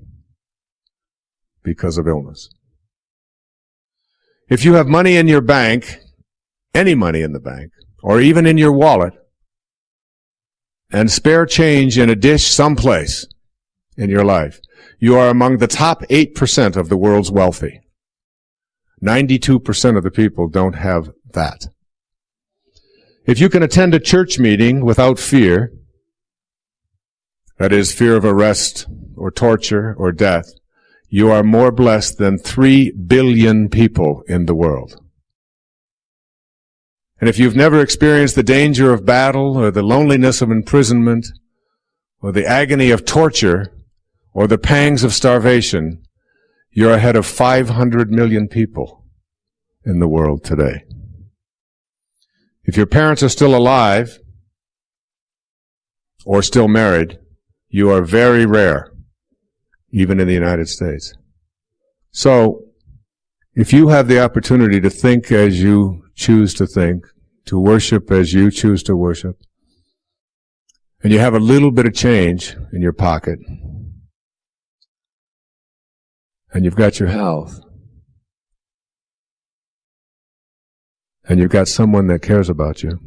because of illness. If you have money in your bank, any money in the bank, or even in your wallet, and spare change in a dish someplace in your life, you are among the top 8% of the world's wealthy. 92% of the people don't have that. If you can attend a church meeting without fear, that is, fear of arrest, or torture or death, you are more blessed than 3 billion people in the world. And if you've never experienced the danger of battle or the loneliness of imprisonment or the agony of torture or the pangs of starvation, you're ahead of 500 million people in the world today. If your parents are still alive or still married, you are very rare, even in the United States. So, if you have the opportunity to think as you choose to think, to worship as you choose to worship, and you have a little bit of change in your pocket, and you've got your health, and you've got someone that cares about you,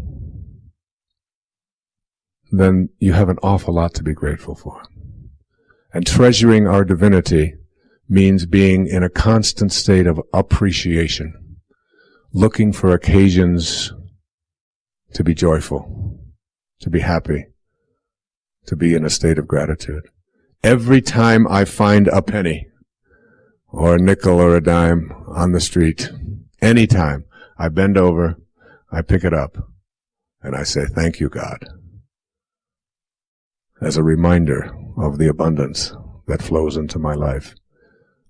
then you have an awful lot to be grateful for. And treasuring our divinity means being in a constant state of appreciation, looking for occasions to be joyful, to be happy, to be in a state of gratitude. Every time I find a penny, or a nickel or a dime on the street, anytime, I bend over, I pick it up, and I say, "Thank you, God," as a reminder of the abundance that flows into my life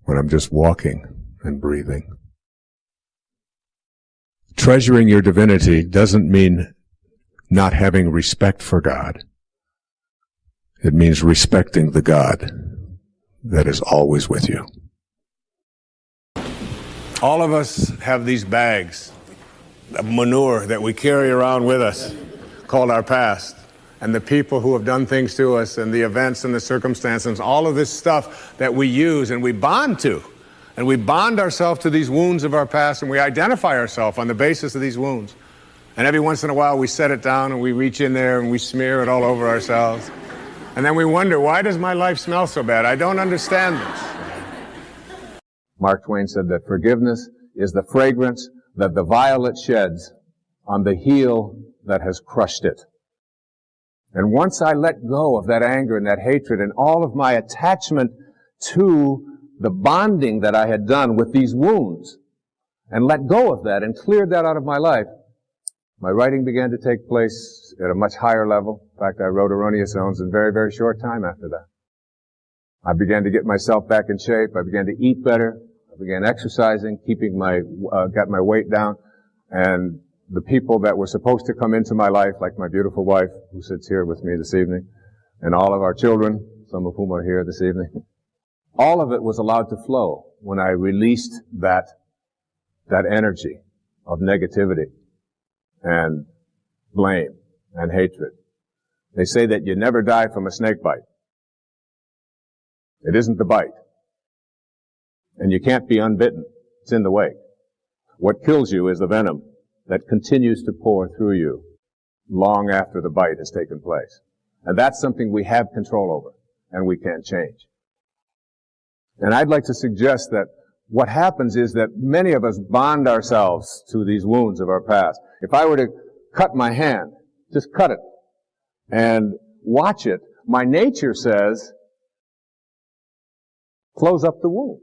when I'm just walking and breathing. Treasuring your divinity doesn't mean not having respect for God. It means respecting the God that is always with you. All of us have these bags of manure that we carry around with us, called our past, and the people who have done things to us, and the events and the circumstances, all of this stuff that we use and we bond to. And we bond ourselves to these wounds of our past, and we identify ourselves on the basis of these wounds. And every once in a while we set it down and we reach in there and we smear it all over ourselves. And then we wonder, why does my life smell so bad? I don't understand this. Mark Twain said that forgiveness is the fragrance that the violet sheds on the heel that has crushed it. And once I let go of that anger and that hatred and all of my attachment to the bonding that I had done with these wounds, and let go of that and cleared that out of my life, my writing began to take place at a much higher level. In fact, I wrote Erroneous Zones in very, very short time after that. I began to get myself back in shape. I began to eat better. I began exercising, got my weight down. And the people that were supposed to come into my life, like my beautiful wife, who sits here with me this evening, and all of our children, some of whom are here this evening, all of it was allowed to flow when I released that energy of negativity and blame and hatred. They say that you never die from a snake bite. It isn't the bite. And you can't be unbitten. It's in the wake. What kills you is the venom that continues to pour through you long after the bite has taken place. And that's something we have control over and we can't change. And I'd like to suggest that what happens is that many of us bond ourselves to these wounds of our past. If I were to cut my hand, just cut it, and watch it, my nature says, close up the wound.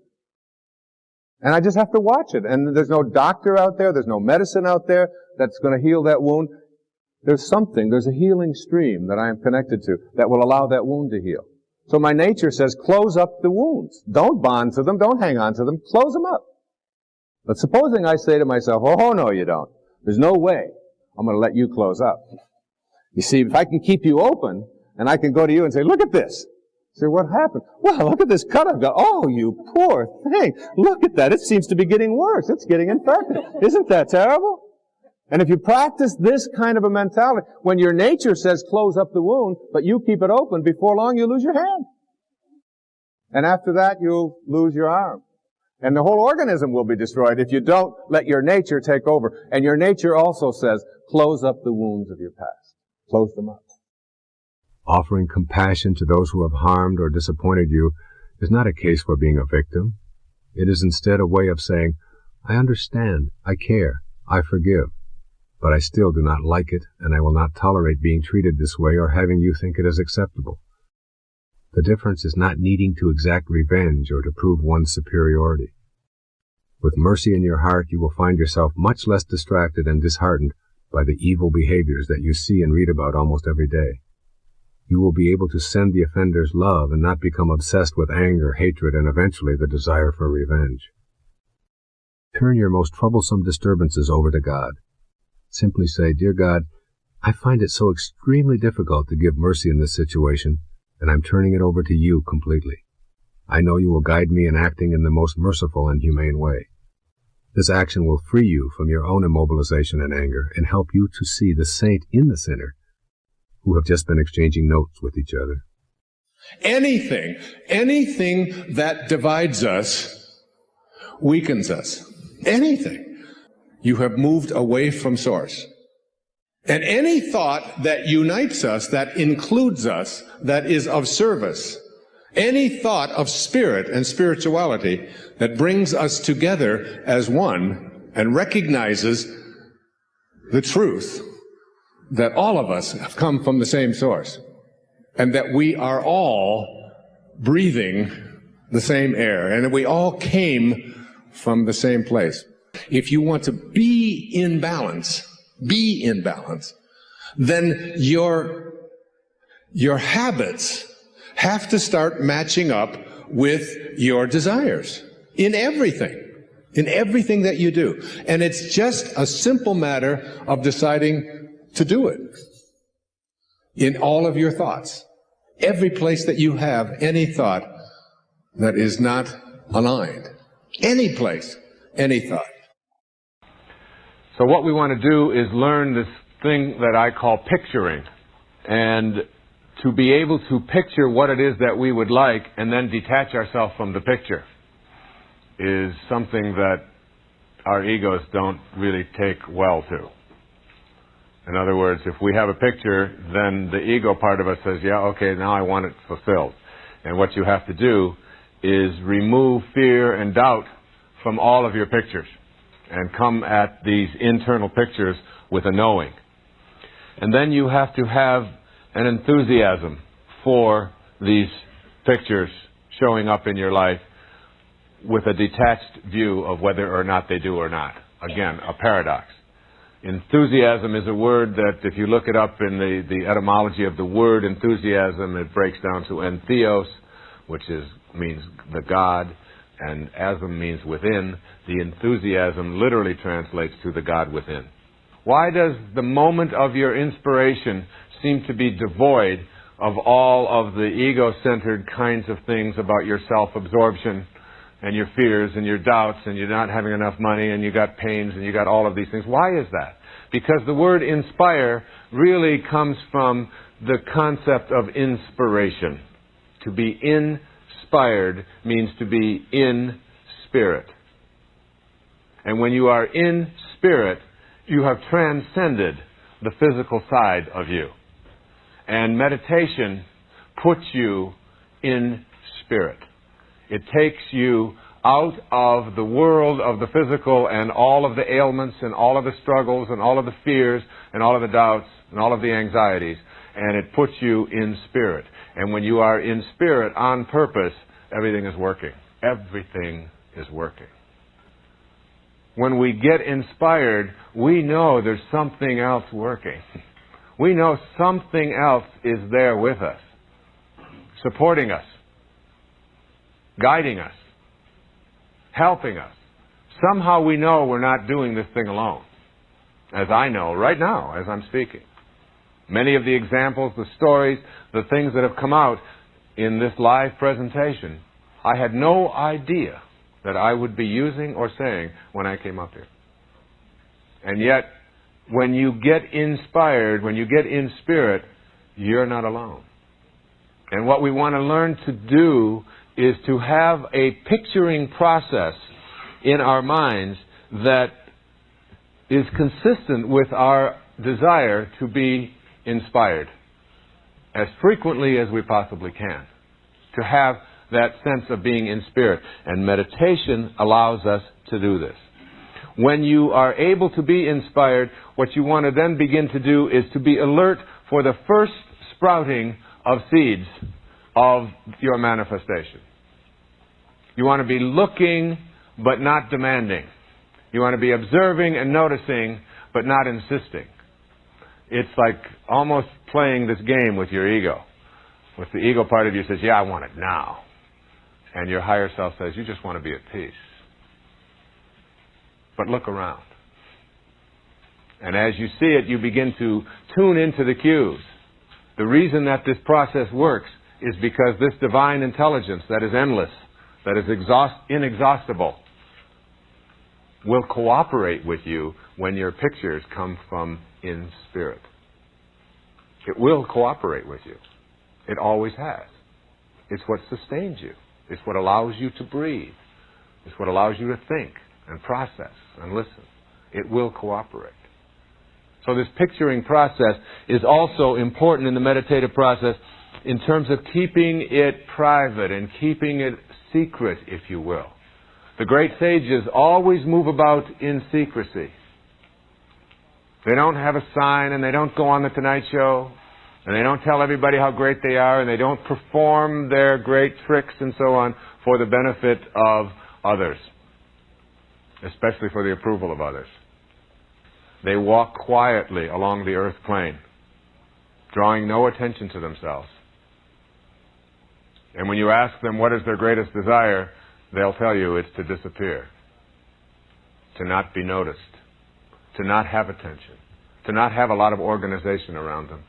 And I just have to watch it. And there's no doctor out there, there's no medicine out there that's going to heal that wound. There's a healing stream that I am connected to that will allow that wound to heal. So my nature says, close up the wounds. Don't bond to them. Don't hang on to them. Close them up. But supposing I say to myself, oh, no, you don't. There's no way I'm going to let you close up. You see, if I can keep you open, and I can go to you and say, look at this. Say, what happened? Well, look at this cut I've got. Oh, you poor thing. Look at that. It seems to be getting worse. It's getting infected. Isn't that terrible? And if you practice this kind of a mentality, when your nature says close up the wound, but you keep it open, before long you lose your hand. And after that you'll lose your arm. And the whole organism will be destroyed if you don't let your nature take over. And your nature also says, close up the wounds of your past. Close them up. Offering compassion to those who have harmed or disappointed you is not a case for being a victim. It is instead a way of saying, I understand, I care, I forgive. But I still do not like it, and I will not tolerate being treated this way or having you think it is acceptable. The difference is not needing to exact revenge or to prove one's superiority. With mercy in your heart, you will find yourself much less distracted and disheartened by the evil behaviors that you see and read about almost every day. You will be able to send the offenders love and not become obsessed with anger, hatred, and eventually the desire for revenge. Turn your most troublesome disturbances over to God. Simply say, "Dear God, I find it so extremely difficult to give mercy in this situation, and I'm turning it over to you completely. I know you will guide me in acting in the most merciful and humane way. This action will free you from your own immobilization and anger and help you to see the saint in the sinner who have just been exchanging notes with each other." Anything that divides us weakens us. Anything. You have moved away from source. And any thought that unites us, that includes us, that is of service, any thought of spirit and spirituality that brings us together as one and recognizes the truth that all of us have come from the same source and that we are all breathing the same air and that we all came from the same place. If you want to be in balance, then your habits have to start matching up with your desires in everything that you do. And it's just a simple matter of deciding to do it in all of your thoughts. Every place that you have any thought that is not aligned, any place, any thought. So what we want to do is learn this thing that I call picturing, and to be able to picture what it is that we would like and then detach ourselves from the picture is something that our egos don't really take well to. In other words, if we have a picture, then the ego part of us says, yeah, okay, now I want it fulfilled. And what you have to do is remove fear and doubt from all of your pictures and come at these internal pictures with a knowing. And then you have to have an enthusiasm for these pictures showing up in your life with a detached view of whether or not they do or not. Again, a paradox. Enthusiasm is a word that, if you look it up in the etymology of the word enthusiasm, it breaks down to entheos, which means the God, and asm means within. The enthusiasm literally translates to the God within. Why does the moment of your inspiration seem to be devoid of all of the ego-centered kinds of things about your self-absorption and your fears and your doubts and you're not having enough money and you got pains and you got all of these things? Why is that? Because the word inspire really comes from the concept of inspiration. To be inspired means to be in spirit. And when you are in spirit, you have transcended the physical side of you. And meditation puts you in spirit. It takes you out of the world of the physical and all of the ailments and all of the struggles and all of the fears and all of the doubts and all of the anxieties, and it puts you in spirit. And when you are in spirit on purpose, everything is working. Everything is working. When we get inspired, we know there's something else working. We know something else is there with us, supporting us, guiding us, helping us. Somehow we know we're not doing this thing alone, as I know right now as I'm speaking. Many of the examples, the stories, the things that have come out in this live presentation, I had no idea that I would be using or saying when I came up here. And yet, when you get inspired, when you get in spirit, you're not alone. And what we want to learn to do is to have a picturing process in our minds that is consistent with our desire to be inspired as frequently as we possibly can. To have that sense of being in spirit. And meditation allows us to do this. When you are able to be inspired, what you want to then begin to do is to be alert for the first sprouting of seeds of your manifestation. You want to be looking but not demanding. You want to be observing and noticing but not insisting. It's like almost playing this game with your ego. With the ego part of you says, yeah, I want it now. And your higher self says, you just want to be at peace. But look around. And as you see it, you begin to tune into the cues. The reason that this process works is because this divine intelligence that is endless, that is inexhaustible, will cooperate with you when your pictures come from in spirit. It will cooperate with you. It always has. It's what sustains you. It's what allows you to breathe. It's what allows you to think and process and listen. It will cooperate. So this picturing process is also important in the meditative process in terms of keeping it private and keeping it secret, if you will. The great sages always move about in secrecy. They don't have a sign, and they don't go on the Tonight Show, and they don't tell everybody how great they are, and they don't perform their great tricks and so on for the benefit of others, especially for the approval of others. They walk quietly along the earth plane, drawing no attention to themselves. And when you ask them what is their greatest desire, they'll tell you it's to disappear, to not be noticed, to not have attention, to not have a lot of organization around them,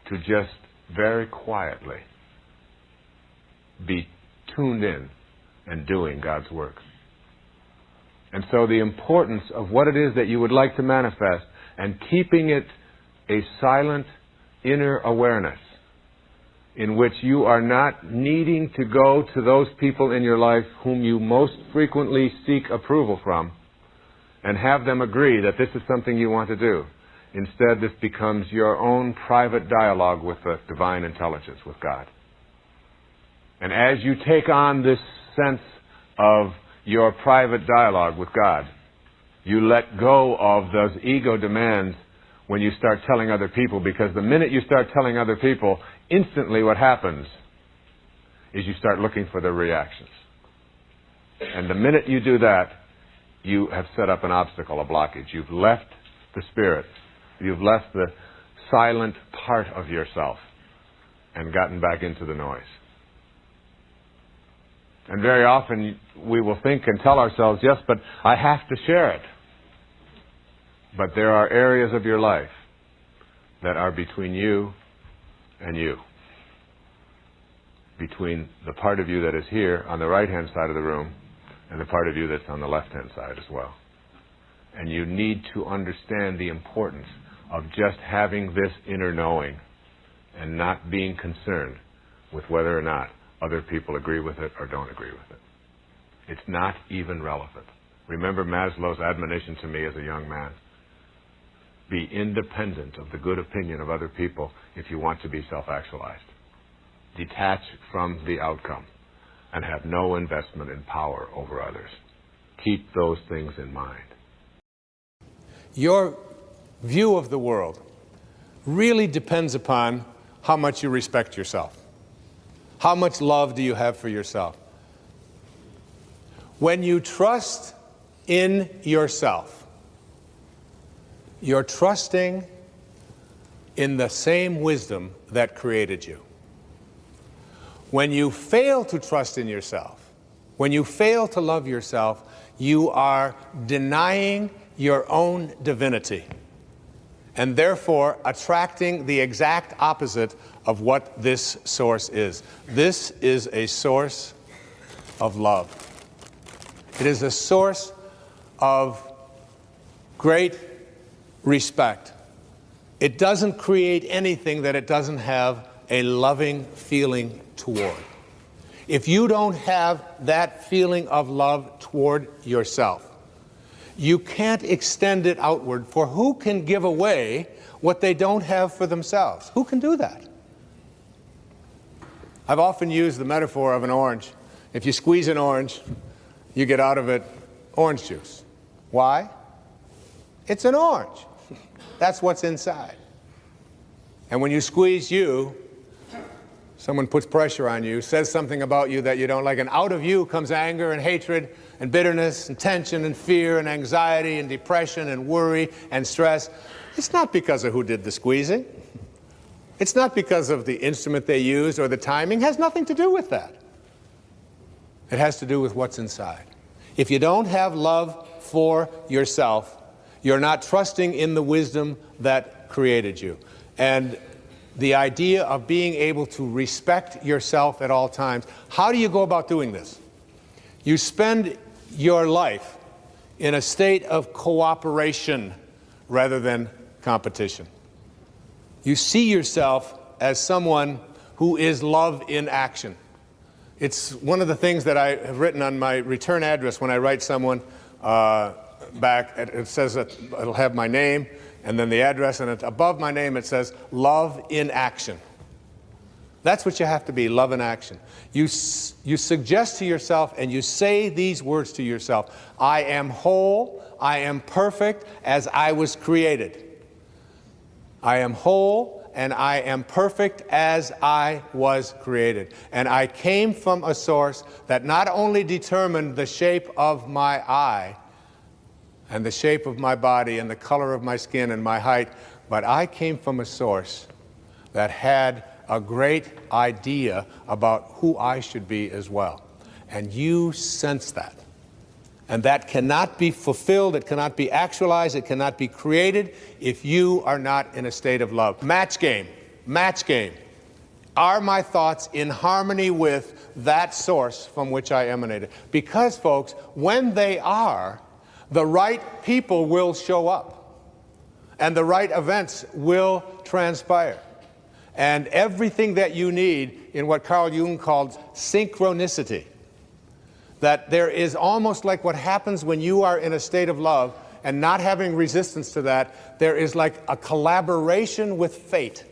to just very quietly be tuned in and doing God's work. And so the importance of what it is that you would like to manifest and keeping it a silent inner awareness in which you are not needing to go to those people in your life whom you most frequently seek approval from and have them agree that this is something you want to do. Instead, this becomes your own private dialogue with the divine intelligence, with God. And as you take on this sense of your private dialogue with God, you let go of those ego demands when you start telling other people, because the minute you start telling other people, instantly what happens is you start looking for their reactions. And the minute you do that, you have set up an obstacle, a blockage. You've left the spirit. You've left the silent part of yourself and gotten back into the noise. And very often we will think and tell ourselves, yes, but I have to share it. But there are areas of your life that are between you and you. Between the part of you that is here on the right-hand side of the room and the part of you that's on the left-hand side as well. And you need to understand the importance of just having this inner knowing and not being concerned with whether or not other people agree with it or don't agree with it. It's not even relevant. Remember Maslow's admonition to me as a young man. Be independent of the good opinion of other people if you want to be self-actualized. Detach from the outcome and have no investment in power over others. Keep those things in mind. Your view of the world really depends upon how much you respect yourself. How much love do you have for yourself? When you trust in yourself, you're trusting in the same wisdom that created you. When you fail to trust in yourself, when you fail to love yourself, you are denying your own divinity and therefore attracting the exact opposite of what this source is. This is a source of love. It is a source of great respect. It doesn't create anything that it doesn't have a loving feeling toward. If you don't have that feeling of love toward yourself, you can't extend it outward, for who can give away what they don't have for themselves? Who can do that? I've often used the metaphor of an orange. If you squeeze an orange, you get out of it orange juice. Why? It's an orange. That's what's inside. And when you squeeze you Someone puts pressure on you, says something about you that you don't like, and out of you comes anger and hatred and bitterness and tension and fear and anxiety and depression and worry and stress. It's not because of who did the squeezing. It's not because of the instrument they used or the timing. It has nothing to do with that. It has to do with what's inside. If you don't have love for yourself, you're not trusting in the wisdom that created you. And the idea of being able to respect yourself at all times. How do you go about doing this? You spend your life in a state of cooperation rather than competition. You see yourself as someone who is love in action. It's one of the things that I have written on my return address when I write someone back. It says that it'll have my name and then the address, and above my name it says love in action. That's what you have to be, love in action. You suggest to yourself and you say these words to yourself: I am whole, I am perfect as I was created. I am whole and I am perfect as I was created. And I came from a source that not only determined the shape of my eye and the shape of my body and the color of my skin and my height, but I came from a source that had a great idea about who I should be as well. And you sense that. And that cannot be fulfilled, it cannot be actualized, it cannot be created if you are not in a state of love. Match game. Are my thoughts in harmony with that source from which I emanated? Because, folks, when they are, the right people will show up, and the right events will transpire. And everything that you need in what Carl Jung called synchronicity, that there is almost like what happens when you are in a state of love and not having resistance to that, there is like a collaboration with fate.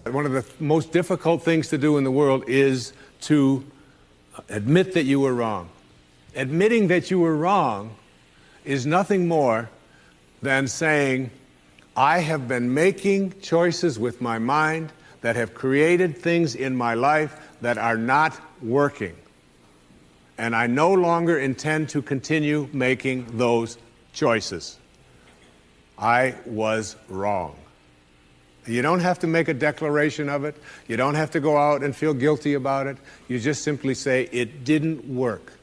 One of the most difficult things to do in the world is to admit that you were wrong. Admitting that you were wrong is nothing more than saying, I have been making choices with my mind that have created things in my life that are not working. And I no longer intend to continue making those choices. I was wrong. You don't have to make a declaration of it. You don't have to go out and feel guilty about it. You just simply say, it didn't work.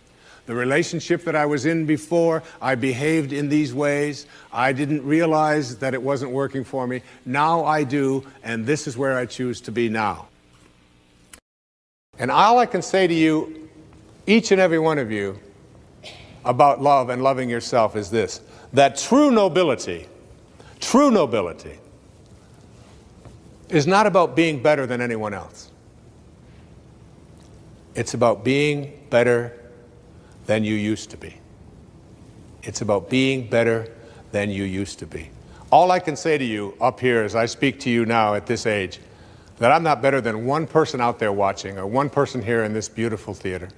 The relationship that I was in before, I behaved in these ways. I didn't realize that it wasn't working for me. Now I do, and this is where I choose to be now. And all I can say to you, each and every one of you, about love and loving yourself is this: that true nobility is not about being better than anyone else. It's about being better than you used to be. It's about being better than you used to be. All I can say to you up here as I speak to you now at this age, that I'm not better than one person out there watching or one person here in this beautiful theater.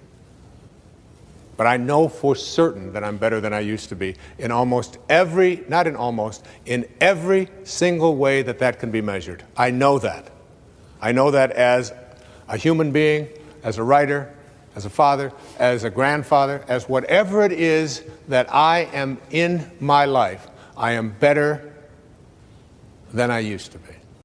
But I know for certain that I'm better than I used to be in almost every, not in almost, in every single way that that can be measured. I know that. I know that as a human being, as a writer, as a father, as a grandfather, as whatever it is that I am in my life, I am better than I used to be.